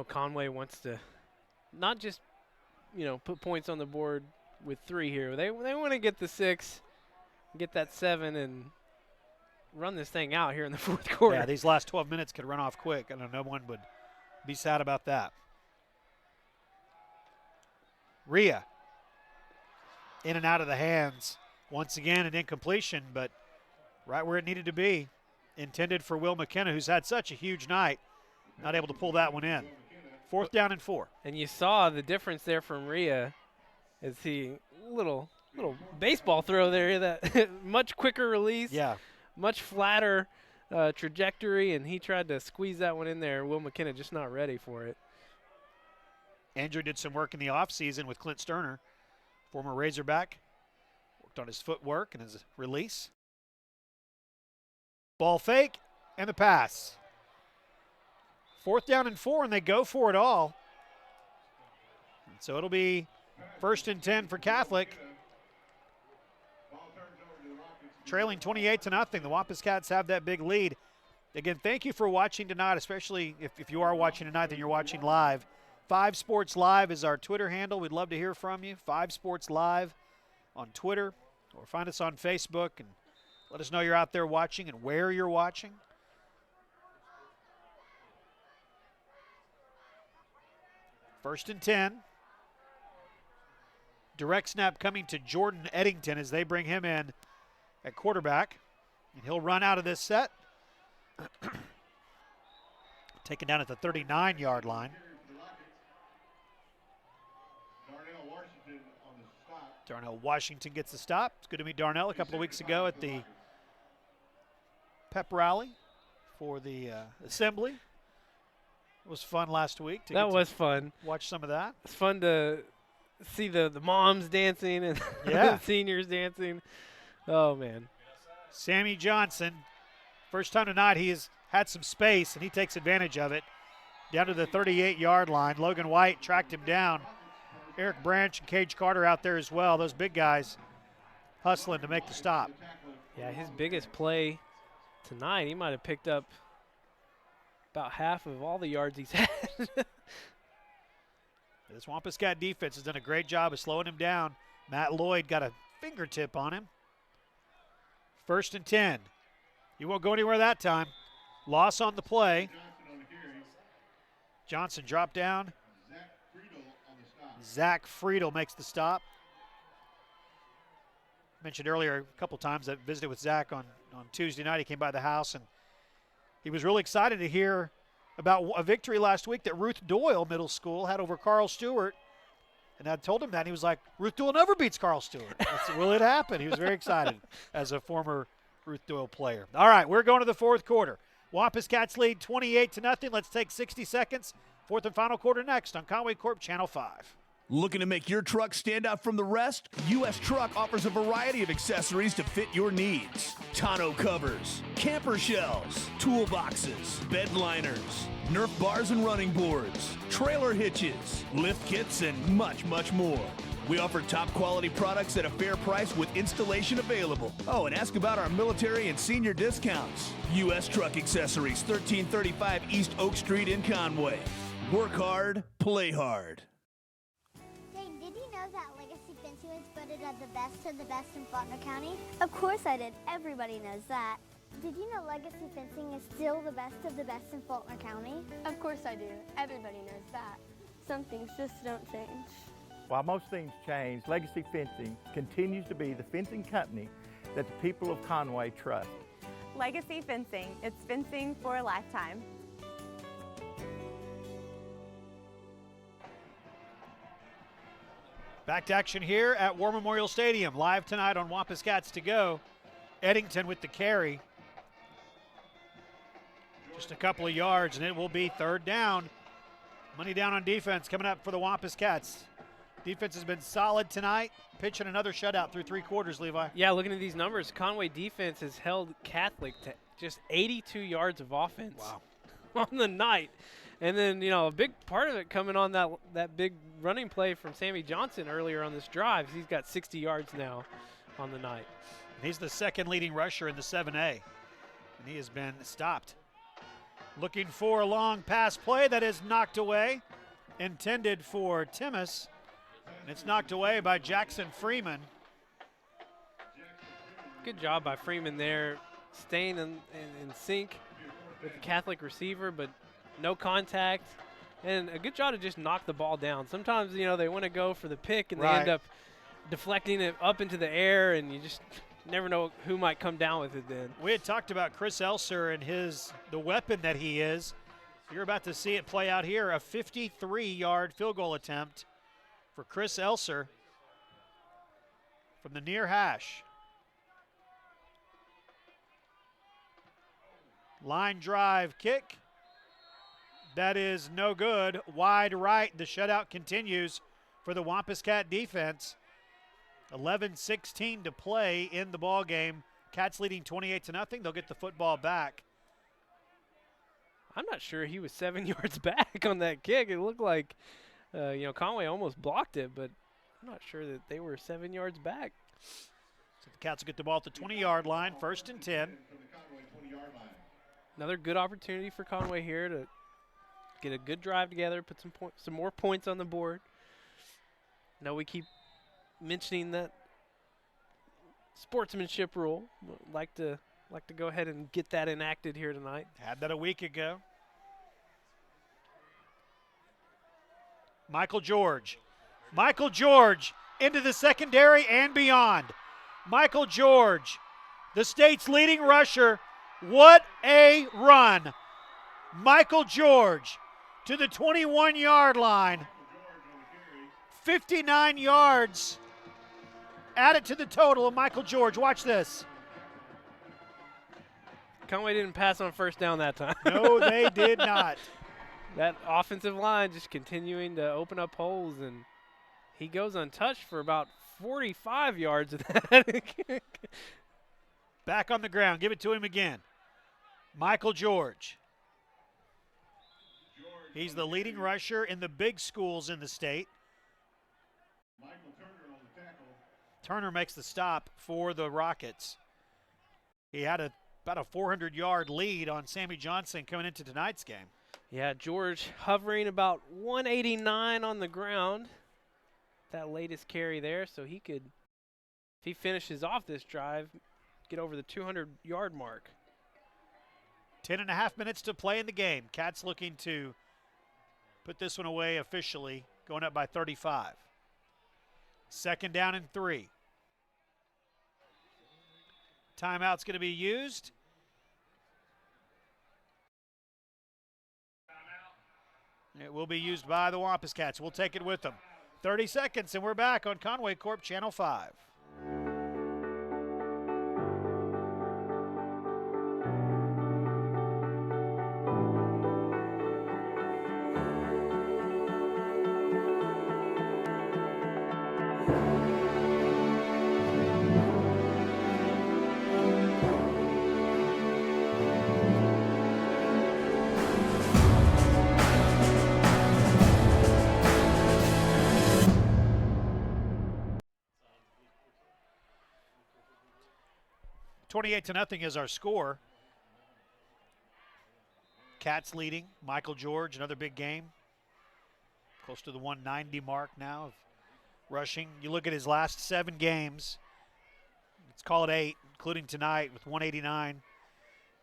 Conway wants to not just, put points on the board with 3 here. They want to get the 6, get that 7, and run this thing out here in the 4th quarter. Yeah, these last 12 minutes could run off quick. I know no one would be sad about that. Ria in and out of the hands. Once again, an incompletion, but right where it needed to be. Intended for Will McKenna, who's had such a huge night. Not able to pull that one in. 4th down and 4. And you saw the difference there from Ria as he little baseball throw there, that much quicker release. Yeah. Much flatter trajectory, and he tried to squeeze that one in there. Will McKenna just not ready for it. Andrew did some work in the offseason with Clint Sterner, former Razorback. Worked on his footwork and his release. Ball fake and the pass. 4th down and 4, and they go for it all. And so it'll be 1st and 10 for Catholic. Trailing 28-0. The Wampus Cats have that big lead. Again, thank you for watching tonight, especially if you are watching tonight, then you're watching live. 5 Sports Live is our Twitter handle. We'd love to hear from you. 5 Sports Live on Twitter, or find us on Facebook and let us know you're out there watching and where you're watching. First and 10. Direct snap coming to Jordan Eddington as they bring him in at quarterback. And he'll run out of this set. Taken down at the 39-yard line. Darnell Washington gets the stop. It's good to meet Darnell a couple of weeks ago at the pep rally for the assembly. It was fun last week. That was fun. Watch some of that. It's fun to see the moms dancing and the seniors dancing. Oh, man. Sammy Johnson, first time tonight he has had some space, and he takes advantage of it. Down to the 38-yard line. Logan White tracked him down. Eric Branch and Cage Carter out there as well. Those big guys hustling to make the stop. Yeah, his biggest play tonight, he might have picked up about half of all the yards he's had. This Wampus Cat defense has done a great job of slowing him down. Matt Lloyd got a fingertip on him. 1st and 10. He won't go anywhere that time. Loss on the play. Johnson dropped down. Zach Friedel makes the stop. Mentioned earlier a couple times I visited with Zach on Tuesday night. He came by the house, and he was really excited to hear about a victory last week that Ruth Doyle Middle School had over Carl Stewart. And I told him that, and he was like, Ruth Doyle never beats Carl Stewart. I said, well, it happened. He was very excited as a former Ruth Doyle player. All right, we're going to the fourth quarter. Wampus Cats lead 28-0. Let's take 60 seconds. Fourth and final quarter next on Conway Corp Channel 5. Looking to make your truck stand out from the rest? U.S. Truck offers a variety of accessories to fit your needs. Tonneau covers, camper shells, toolboxes, bed liners, Nerf bars and running boards, trailer hitches, lift kits, and much, much more. We offer top quality products at a fair price with installation available. Oh, and ask about our military and senior discounts. U.S. Truck Accessories, 1335 East Oak Street in Conway. Work hard, play hard. Did you know that Legacy Fencing was voted as the best of the best in Faulkner County? Of course I did. Everybody knows that. Did you know Legacy Fencing is still the best of the best in Faulkner County? Of course I do. Everybody knows that. Some things just don't change. While most things change, Legacy Fencing continues to be the fencing company that the people of Conway trust. Legacy Fencing. It's fencing for a lifetime. Back to action here at War Memorial Stadium. Live tonight on Wampus Cats to Go. Eddington with the carry. Just a couple of yards, and it will be third down. Money down on defense coming up for the Wampus Cats. Defense has been solid tonight. Pitching another shutout through 3 quarters, Levi. Yeah, looking at these numbers, Conway defense has held Catholic to just 82 yards of offense on the night. And then, a big part of it coming on that big running play from Sammy Johnson earlier on this drive. He's got 60 yards now on the night. He's the second leading rusher in the 7A, and he has been stopped. Looking for a long pass play that is knocked away, intended for Timmis, and it's knocked away by Jackson Freeman. Good job by Freeman there, staying in sync with the Catholic receiver, but no contact, and a good job to just knock the ball down. Sometimes, they want to go for the pick, and they end up deflecting it up into the air, and you just never know who might come down with it then. We had talked about Chris Elser and the weapon that he is. You're about to see it play out here, a 53-yard field goal attempt for Chris Elser from the near hash. Line drive kick. That is no good. Wide right. The shutout continues for the Wampus Cat defense. 11:16 to play in the ball game. Cats leading 28-0. They'll get the football back. I'm not sure he was 7 yards back on that kick. It looked like, Conway almost blocked it, but I'm not sure that they were 7 yards back. So the Cats will get the ball at the 20-yard line, 1st and 10. Another good opportunity for Conway here to get a good drive together, put some more points on the board. Now we keep mentioning that sportsmanship rule. Like to go ahead and get that enacted here tonight. Had that a week ago. Michael George into the secondary and beyond. Michael George, the state's leading rusher. What a run. Michael George to the 21-yard line. 59 yards added to the total of Michael George. Watch this. Conway didn't pass on first down that time. No, they did not. That offensive line just continuing to open up holes, and he goes untouched for about 45 yards of that. Back on the ground. Give it to him again. Michael George. He's the leading rusher in the big schools in the state. Turner makes the stop for the Rockets. He had a about a 400-yard lead on Sammy Johnson coming into tonight's game. Yeah, George hovering about 189 on the ground. That latest carry there, so he could, if he finishes off this drive, get over the 200-yard mark. 10.5 minutes to play in the game. Cats looking to put this one away officially, going up by 35. 2nd down and 3. Timeout's going to be used. It will be used by the Wampus Cats. We'll take it with them. 30 seconds, and we're back on Conway Corp Channel 5. $28-0 is our score. Cats leading. Michael George, another big game. Close to the 190 mark now of rushing. You look at his last 7 games. Let's call it 8, including tonight with 189,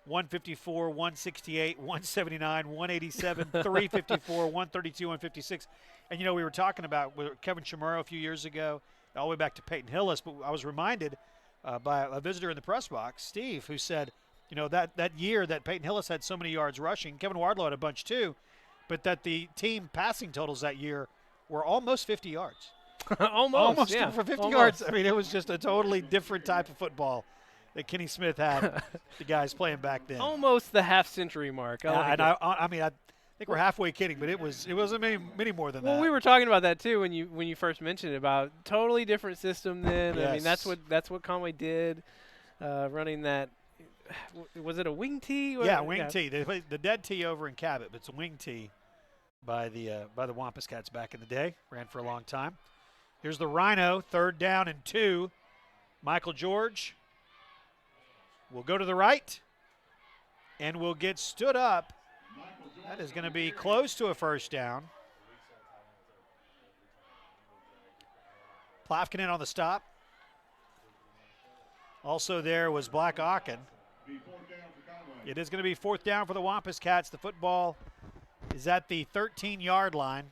154, 168, 179, 187, 354, 132, 156. And, you know, we were talking about with Kevin Chamorro a few years ago, all the way back to Peyton Hillis, but I was reminded by a visitor in the press box, Steve, who said, you know, that year that Peyton Hillis had so many yards rushing, Kevin Wardlow had a bunch too, but that the team passing totals that year were almost 50 yards. Almost, yeah. For 50 yards. I mean, it was just a totally different type of football that Kenny Smith had, the guys playing back then. Almost the half-century mark. I think we're halfway kidding, but it wasn't many more than that. Well, we were talking about that too when you first mentioned it, about totally different system then. Yes. I mean, that's what Conway did, running that. Was it a wing tee? Yeah, wing tee. The dead tee over in Cabot, but it's a wing tee by the Wampus Cats back in the day. Ran for a long time. Here's the Rhino, 3rd down and 2. Michael George will go to the right and will get stood up. That is going to be close to a 1st down. Plafkinen on the stop. Also there was Black Ocken. It is going to be 4th down for the Wampus Cats. The football is at the 13-yard line.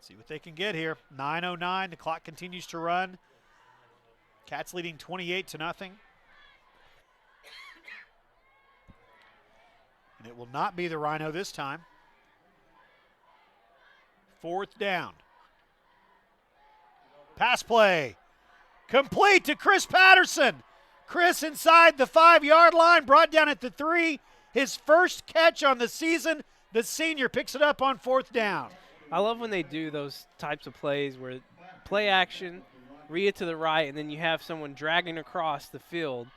See what they can get here. 9:09. The clock continues to run. Cats leading 28-0. And it will not be the Rhino this time. 4th down. Pass play. Complete to Chris Patterson. Chris inside the 5-yard line, brought down at the 3. His first catch on the season. The senior picks it up on 4th down. I love when they do those types of plays where play action, read it to the right, and then you have someone dragging across the field.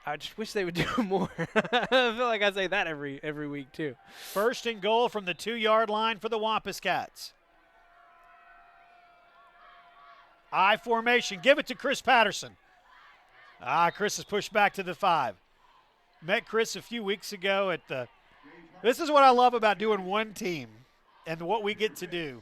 I just wish they would do more. I feel like I say that every week too. 1st and goal from the 2-yard line for the Wampus Cats. I formation. Give it to Chris Patterson. Chris is pushed back to the 5. Met Chris a few weeks ago at the – this is what I love about doing one team and what we get to do.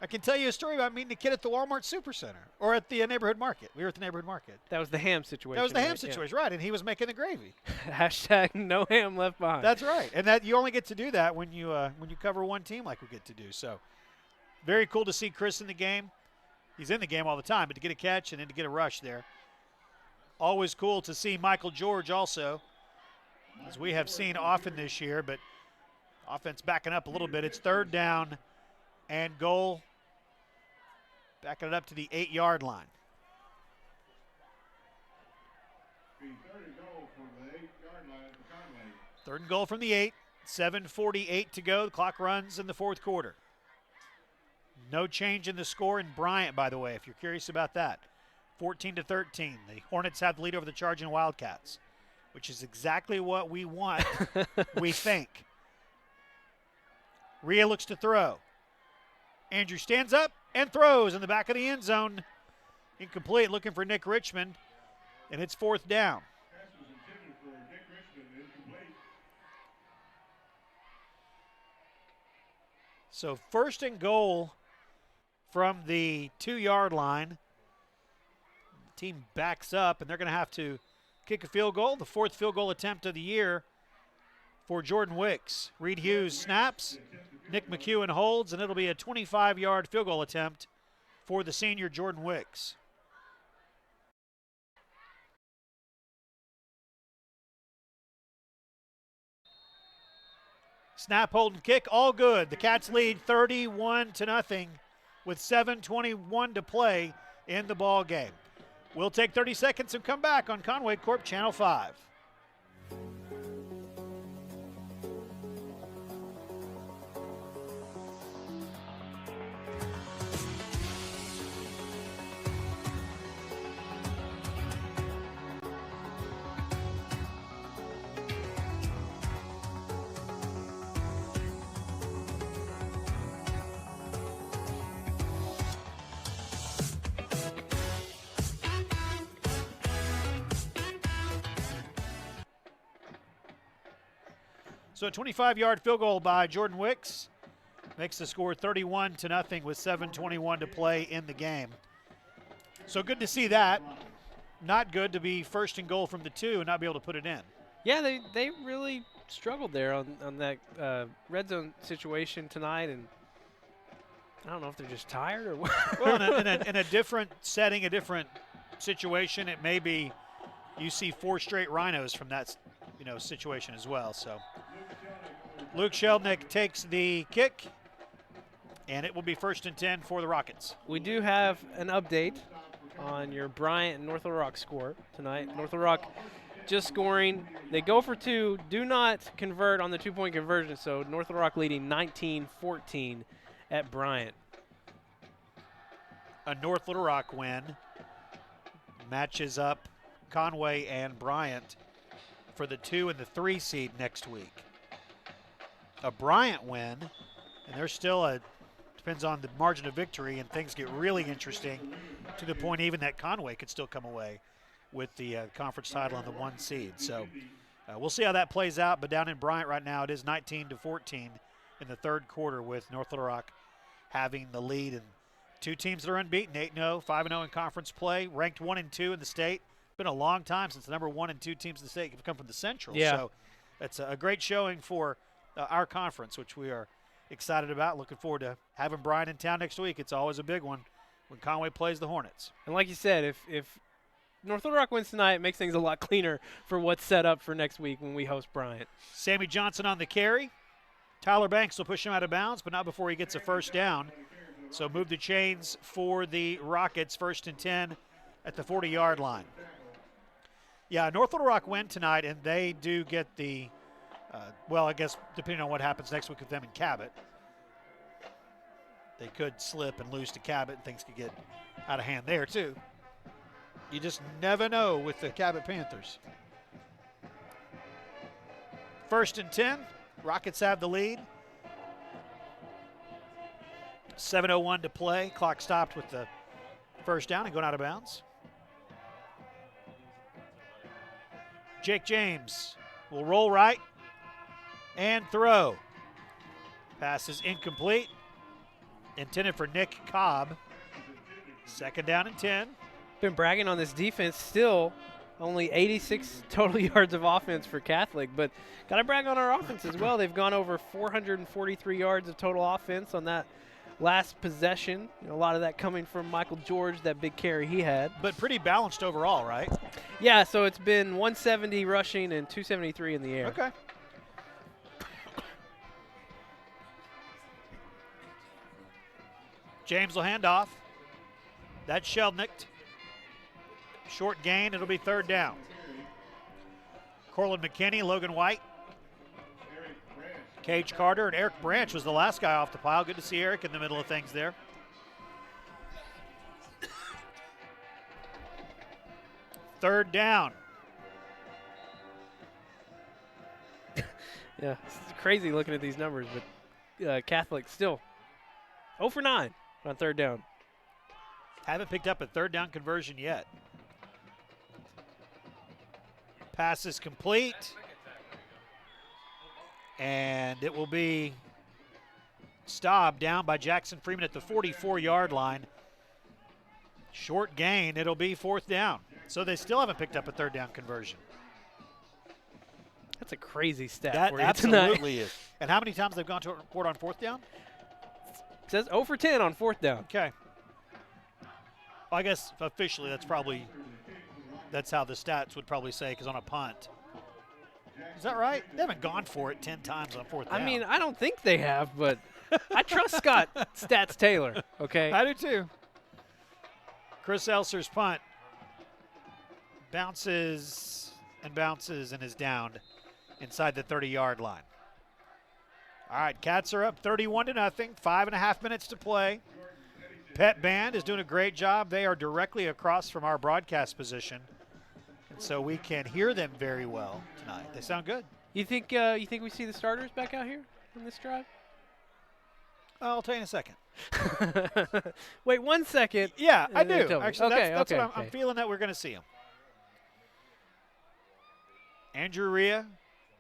I can tell you a story about meeting a kid at the Walmart Supercenter or at the neighborhood market. We were at the neighborhood market. That was the ham situation. That was the ham situation, right, and he was making the gravy. Hashtag no ham left behind. That's right, and that you only get to do that when you cover one team like we get to do. So very cool to see Chris in the game. He's in the game all the time, but to get a catch and then to get a rush there. Always cool to see Michael George also, as we have seen often this year, but offense backing up a little bit. It's 3rd down and goal. Backing it up to the 8-yard line. 3rd and goal from the 8. 7:48 to go. The clock runs in the 4th quarter. No change in the score in Bryant, by the way, if you're curious about that. 14-13. The Hornets have the lead over the Charging Wildcats, which is exactly what we want, we think. Rhea looks to throw. Andrew stands up, and throws in the back of the end zone. Incomplete, looking for Nick Richmond, and it's 4th down. So 1st and goal from the 2-yard line. The team backs up, and they're going to have to kick a field goal, the 4th field goal attempt of the year for Jordan Wicks. Reed Hughes snaps, Nick McEwen holds, and it'll be a 25-yard field goal attempt for the senior Jordan Wicks. Snap, hold, and kick, all good. The Cats lead 31-0 with 7:21 to play in the ball game. We'll take 30 seconds and come back on Conway Corp Channel 5. So a 25-yard field goal by Jordan Wicks makes the score 31-0 with 7:21 to play in the game. So good to see that. Not good to be 1st and goal from the 2 and not be able to put it in. Yeah, they really struggled there on that red zone situation tonight, and I don't know if they're just tired or what. Well, in a different setting, a different situation, it may be you see 4 straight rhinos from that situation as well. So Luke Sheldnick takes the kick, and it will be 1st and 10 for the Rockets. We do have an update on your Bryant and North Little Rock score tonight. North Little Rock just scoring. They go for 2, do not convert on the 2-point conversion, so North Little Rock leading 19-14 at Bryant. A North Little Rock win matches up Conway and Bryant for the 2 and the 3 seed next week. A Bryant win, and there's still depends on the margin of victory, and things get really interesting to the point even that Conway could still come away with the conference title and the 1 seed. So we'll see how that plays out, but down in Bryant right now it is 19-14 in the 3rd quarter with North Little Rock having the lead, and 2 teams that are unbeaten, 8-0, 5-0 in conference play, ranked 1 and 2 in the state. Been a long time since the number 1 and 2 teams in the state have come from the Central. Yeah. So it's a great showing for our conference, which we are excited about. Looking forward to having Bryant in town next week. It's always a big one when Conway plays the Hornets. And like you said, if North Little Rock wins tonight, it makes things a lot cleaner for what's set up for next week when we host Bryant. Sammy Johnson on the carry. Tyler Banks will push him out of bounds, but not before he gets a 1st down. So move the chains for the Rockets, 1st and 10 at the 40-yard line. Yeah, North Little Rock win tonight, and they do get the, I guess depending on what happens next week with them in Cabot, they could slip and lose to Cabot, and things could get out of hand there too. You just never know with the Cabot Panthers. 1st and 10, Rockets have the lead. 7:01 to play, clock stopped with the 1st down and going out of bounds. Jake James will roll right and throw. Pass is incomplete. Intended for Nick Cobb. 2nd down and 10. Been bragging on this defense, still only 86 total yards of offense for Catholic, but got to brag on our offense as well. They've gone over 443 yards of total offense on that last possession. A lot of that coming from Michael George, that big carry he had. But pretty balanced overall, right? Yeah, so it's been 170 rushing and 273 in the air. Okay. James will hand off. That's Sheldnick. Short gain, it'll be 3rd down. Corlin McKinney, Logan White, Cage Carter, and Eric Branch was the last guy off the pile. Good to see Eric in the middle of things there. Third down. Yeah, it's crazy looking at these numbers, but Catholic still 0 for 9. on third down. Haven't picked up a third down conversion yet. Pass is complete. And it will be Staub down by Jackson Freeman at the 44-yard line. Short gain, it'll be fourth down. So they still haven't picked up a third down conversion. That's a crazy stat That for you absolutely tonight. is. And how many times they've gone to report on fourth down? It says 0 for 10 on fourth down. Okay. Well, I guess officially that's how the stats would probably say, because on a punt. Is that right? They haven't gone for it 10 times on fourth down. I mean, I don't think they have, but I trust Scott Stats Taylor, okay? I do too. Chris Elser's punt bounces and is down inside the 30-yard line. All right, Cats are up 31-0, 5.5 minutes to play. Pet Band is doing a great job. They are directly across from our broadcast position, and so we can hear them very well tonight. They sound good. You think we see the starters back out here on this drive? I'll tell you in a second. Wait 1 second. Yeah, I and then do. tell me. Actually, okay, that's okay, what I'm feeling that we're going to see them. Andrew Rhea,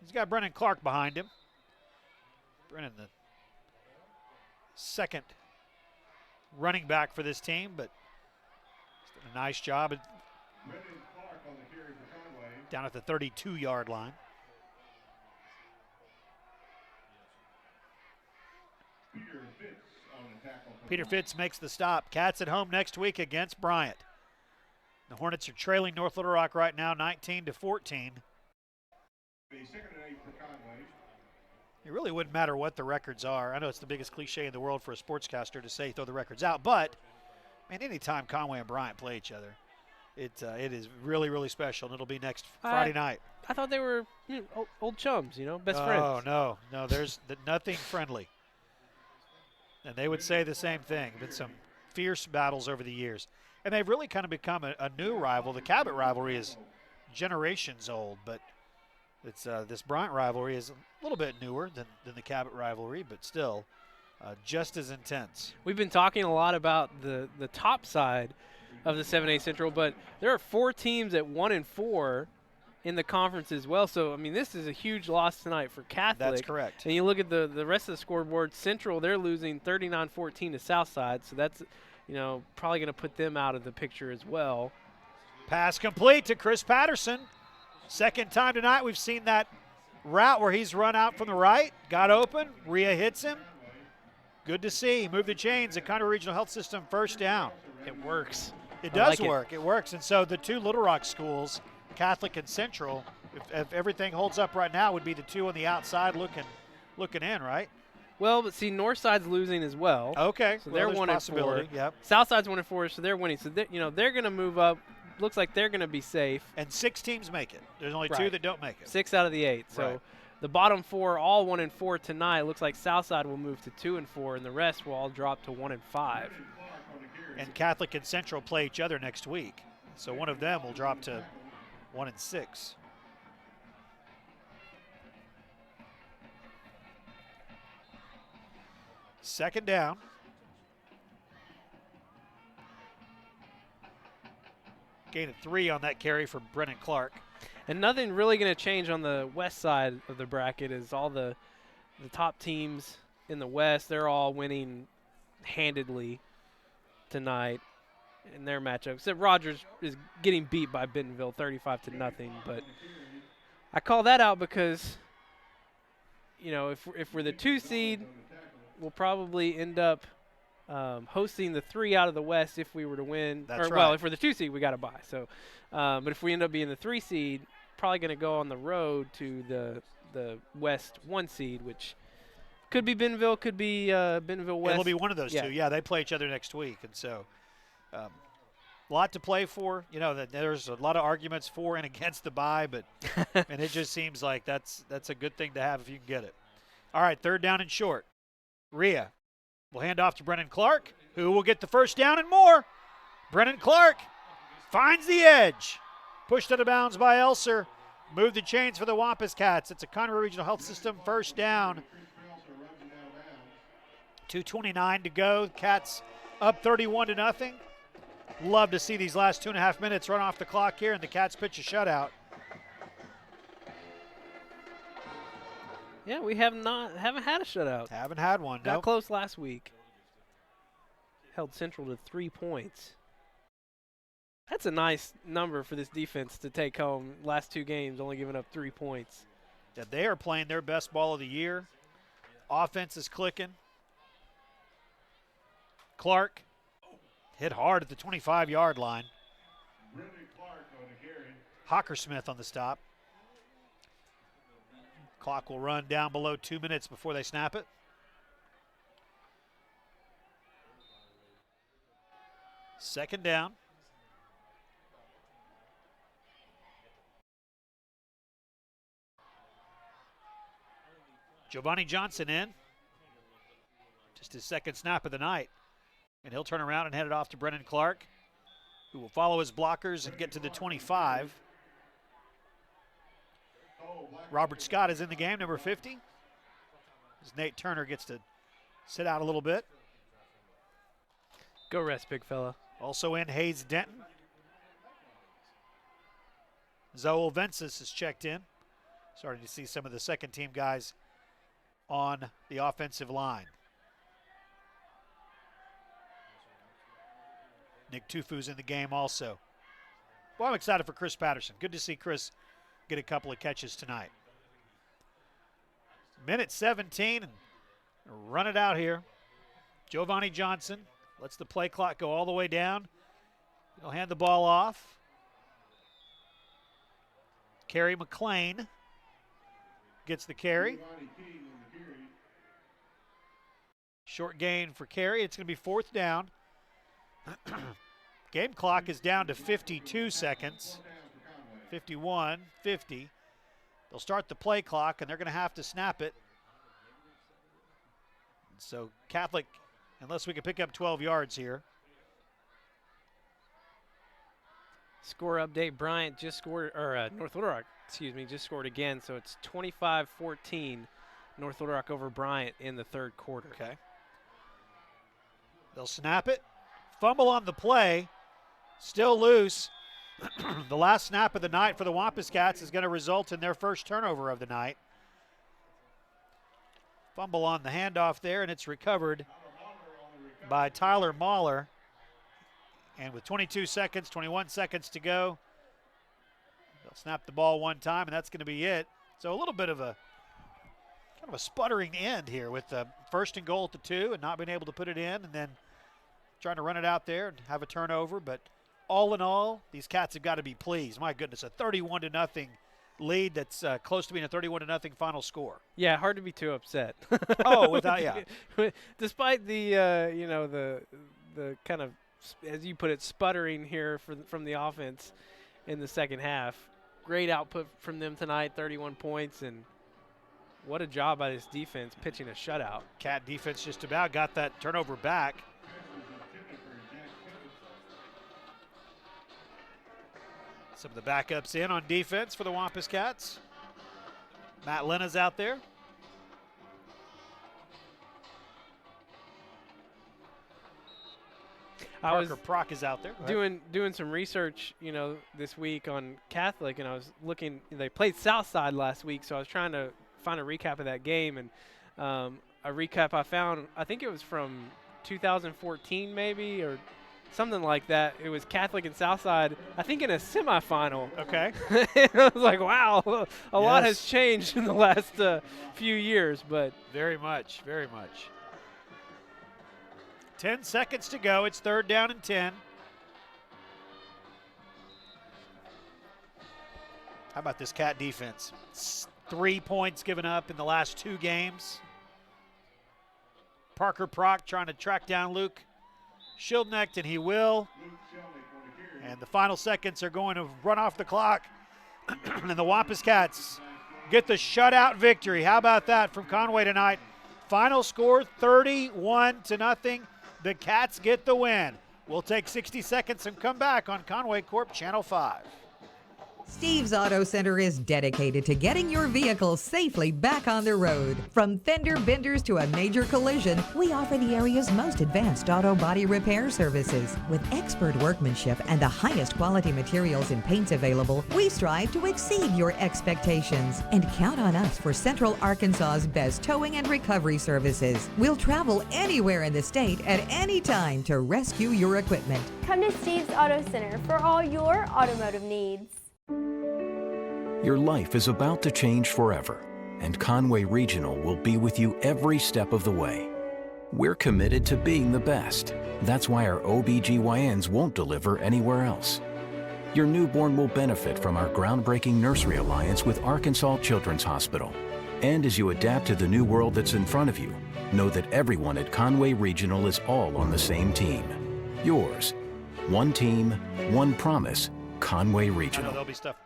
he's got Brennan Clark behind him. Brennan, the second running back for this team, but he's done a nice job down at the 32-yard line. Peter Fitz makes the stop. Cats at home next week against Bryant. The Hornets are trailing North Little Rock right now, 19-14. It really wouldn't matter what the records are. I know it's the biggest cliche in the world for a sportscaster to say throw the records out, but man, anytime Conway and Bryant play each other, it is really, really special, and it'll be next Friday night. I thought they were old chums, best friends. Oh, no, there's nothing friendly. And they would say the same thing. Been some fierce battles over the years. And they've really kind of become a new rival. The Cabot rivalry is generations old, but it's this Bryant rivalry is a little bit newer than the Cabot rivalry, but still just as intense. We've been talking a lot about the top side of the 7A Central, but there are 4 teams at 1-4 in the conference as well. So, I mean, this is a huge loss tonight for Catholic. That's correct. And you look at the rest of the scoreboard, Central, they're losing 39-14 to Southside. So that's, probably going to put them out of the picture as well. Pass complete to Chris Patterson. Second time tonight we've seen that route where he's run out from the right, got open, Rhea hits him. Good to see. Move the chains at Conway Regional Health System, first down. It works. It does work. It works. And so the two Little Rock schools, Catholic and Central, if everything holds up right now, would be the two on the outside looking in, right? Well, but see, Northside's losing as well. Okay, so they're 1-4. Yep. Southside's 1-4, so they're winning. So they're going to move up. Looks like they're going to be safe. And 6 teams make it. There's only 2 that don't make it. 6 out of the 8. So the bottom 4 all 1-4 tonight. Looks like Southside will move to 2-4, and the rest will all drop to 1-5. And Catholic and Central play each other next week, so one of them will drop to 1-6. Second down. Gain of 3 on that carry for Brennan Clark. And nothing really going to change on the west side of the bracket is all the top teams in the west, they're all winning handedly tonight in their matchup. Except Rogers is getting beat by Bentonville 35-0. But I call that out because, if we're the 2 seed, we'll probably end up hosting the 3 out of the West if we were to win. That's right. Well, if we're the 2 seed, we got to bye. So, but if we end up being the 3 seed, probably going to go on the road to the West 1 seed, which could be Bentonville, could be Bentonville West. It'll be one of those 2. Yeah, they play each other next week, and so a lot to play for. There's a lot of arguments for and against the bye, but and it just seems like that's a good thing to have if you can get it. All right, third down and short. Rhea will hand off to Brennan Clark, who will get the first down and more. Brennan Clark finds the edge. Pushed out of bounds by Elser. Move the chains for the Wampus Cats. It's a Conway Regional Health System first down. 2:29 to go. Cats up 31-0. Love to see these last 2.5 minutes run off the clock here, and the Cats pitch a shutout. Yeah, we haven't had a shutout. Haven't had one. Got Nope. close last week. Held Central to 3 points. That's a nice number for this defense to take home. Last 2 games, only giving up 3 points. Yeah, they are playing their best ball of the year. Offense is clicking. Clark hit hard at the 25-yard line. Hockersmith on the stop. Clock will run down below 2 minutes before they snap it. Second down. Giovanni Johnson in. Just his second snap of the night. And he'll turn around and hand it off to Brennan Clark, who will follow his blockers and get to the 25. Robert Scott is in the game, number 50. As Nate Turner gets to sit out a little bit. Go rest, big fella. Also in, Hayes Denton. Zoel Vences is checked in. Starting to see some of the second-team guys on the offensive line. Nick Tufu's in the game also. Well, I'm excited for Chris Patterson. Good to see Chris get a couple of catches tonight. Minute 17 and run it out here. Giovanni Johnson lets the play clock go all the way down. He'll hand the ball off. Kerry McLean gets the carry. Short gain for Kerry. It's going to be 4th down. Game clock is down to 52 seconds. 51, 50. They'll start the play clock, and they're going to have to snap it. So Catholic, unless we can pick up 12 yards here. Score update, Bryant just scored, or North Little Rock, just scored again. So it's 25-14, North Little Rock over Bryant in the 3rd quarter. Okay. They'll snap it. Fumble on the play. Still loose. The last snap of the night for the Wampus Cats is going to result in their first turnover of the night. Fumble on the handoff there, and it's recovered by Tyler Mahler. And with 22 seconds, 21 seconds to go, they'll snap the ball one time, and that's going to be it. So a little bit of a kind of a sputtering end here with the 1st and goal at the 2 and not being able to put it in, and then trying to run it out there and have a turnover. But all in all, these Cats have got to be pleased. My goodness, a 31-0 lead that's close to being a 31-0 final score. Yeah, hard to be too upset. Oh, without, yeah. Despite the, the kind of, as you put it, sputtering here from the offense in the second half. Great output from them tonight, 31 points, and what a job by this defense pitching a shutout. Cat defense just about got that turnover back. Some of the backups in on defense for the Wampus Cats. Matt Lena's out there. Parker Prock is out there. Doing some research, this week on Catholic, and I was looking. They played Southside last week, so I was trying to find a recap of that game, and a recap I found. I think it was from 2014, maybe, or something like that. It was Catholic and Southside, I think, in a semifinal. Okay. And I was like, wow, a lot has changed in the last few years, but very much, very much. 10 seconds to go. It's 3rd down and 10. How about this Cat defense? 3 points given up in the last 2 games. Parker Prock trying to track down Luke Schildknecht, and he will. And the final seconds are going to run off the clock. And the Wampus Cats get the shutout victory. How about that from Conway tonight? Final score 31-0. The Cats get the win. We'll take 60 seconds and come back on Conway Corp Channel 5. Steve's Auto Center is dedicated to getting your vehicle safely back on the road. From fender benders to a major collision, we offer the area's most advanced auto body repair services. With expert workmanship and the highest quality materials and paints available, we strive to exceed your expectations. And count on us for Central Arkansas's best towing and recovery services. We'll travel anywhere in the state at any time to rescue your equipment. Come to Steve's Auto Center for all your automotive needs. Your life is about to change forever, and Conway Regional will be with you every step of the way. We're committed to being the best. That's why our OBGYNs won't deliver anywhere else. Your newborn will benefit from our groundbreaking nursery alliance with Arkansas Children's Hospital. And as you adapt to the new world that's in front of you, know that everyone at Conway Regional is all on the same team. Yours. One team, one promise. Conway I know Regional. there'll be stuff.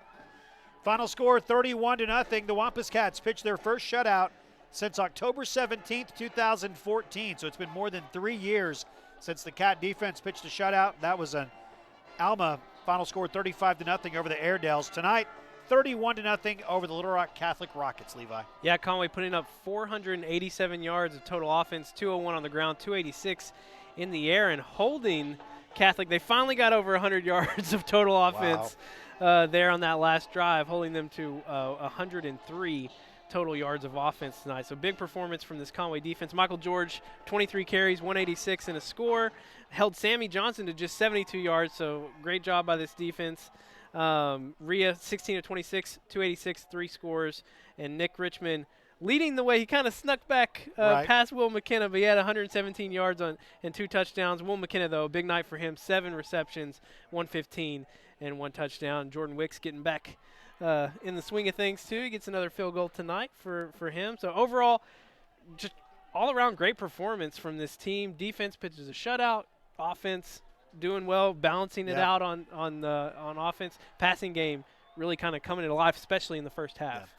Final score 31-0. The Wampus Cats pitched their first shutout since October 17th, 2014. So it's been more than 3 years since the Cat defense pitched a shutout. That was an Alma final score 35-0 over the Airedales. Tonight, 31-0 over the Little Rock Catholic Rockets, Levi. Yeah, Conway putting up 487 yards of total offense, 201 on the ground, 286 in the air, and holding Catholic. They finally got over 100 yards of total offense there on that last drive, holding them to 103 total yards of offense tonight. So big performance from this Conway defense. Michael George, 23 carries, 186 and a score. Held Sammy Johnson to just 72 yards, so great job by this defense. Rhea, 16 of 26, 286, 3 scores. And Nick Richmond leading the way. He kind of snuck back past Will McKenna, but he had 117 yards and 2 touchdowns. Will McKenna, though, big night for him, 7 receptions, 115 and 1 touchdown. Jordan Wicks getting back in the swing of things, too. He gets another field goal tonight for him. So overall, just all-around great performance from this team. Defense pitches a shutout. Offense doing well, balancing it out on offense. Passing game really kind of coming to life, especially in the first half.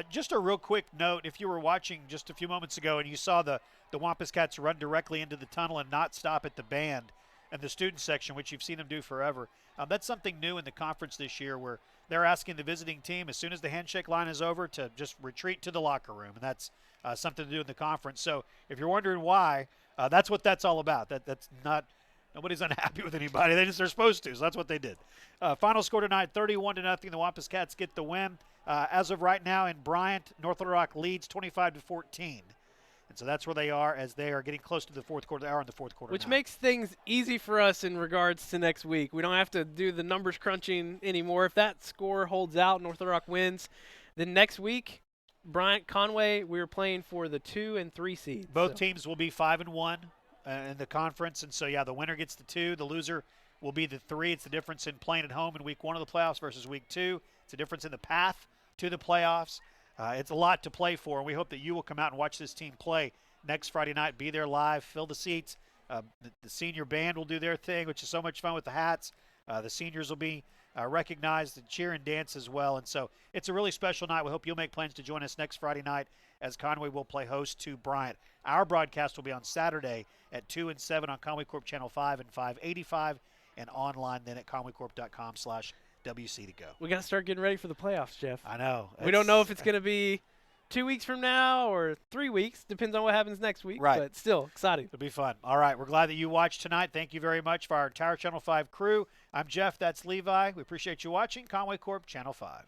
Just a real quick note, if you were watching just a few moments ago and you saw the Wampus Cats run directly into the tunnel and not stop at the band and the student section, which you've seen them do forever, that's something new in the conference this year where they're asking the visiting team as soon as the handshake line is over to just retreat to the locker room, and that's something to do in the conference. So if you're wondering why, that's what that's all about. That's not – nobody's unhappy with anybody. They're supposed to, so that's what they did. Final score tonight, 31-0. The Wampus Cats get the win. As of right now in Bryant, North Little Rock leads 25-14. And so that's where they are as they are getting close to the fourth quarter. They are in the fourth quarter Which now. makes things easy for us in regards to next week. We don't have to do the numbers crunching anymore. If that score holds out, North Little Rock wins, then next week, Bryant, Conway, we're playing for the 2 and 3 seeds. Both teams will be 5-1 in the conference. And so, yeah, the winner gets the 2. The loser will be the 3. It's the difference in playing at home in week 1 of the playoffs versus week 2. It's a difference in the path to the playoffs. It's a lot to play for, and we hope that you will come out and watch this team play next Friday night. Be there live, fill the seats. The senior band will do their thing, which is so much fun with the hats. The seniors will be recognized and cheer and dance as well. And so it's a really special night. We hope you'll make plans to join us next Friday night as Conway will play host to Bryant. Our broadcast will be on Saturday at 2 and 7 on Conway Corp Channel 5 and 585 and online then at conwaycorp.com/WC to go. We got to start getting ready for the playoffs, Jeff. I know. We don't know if it's going to be 2 weeks from now or 3 weeks. Depends on what happens next week. Right. But still, exciting. It'll be fun. All right. We're glad that you watched tonight. Thank you very much for our entire Channel 5 crew. I'm Jeff. That's Levi. We appreciate you watching Conway Corp Channel 5.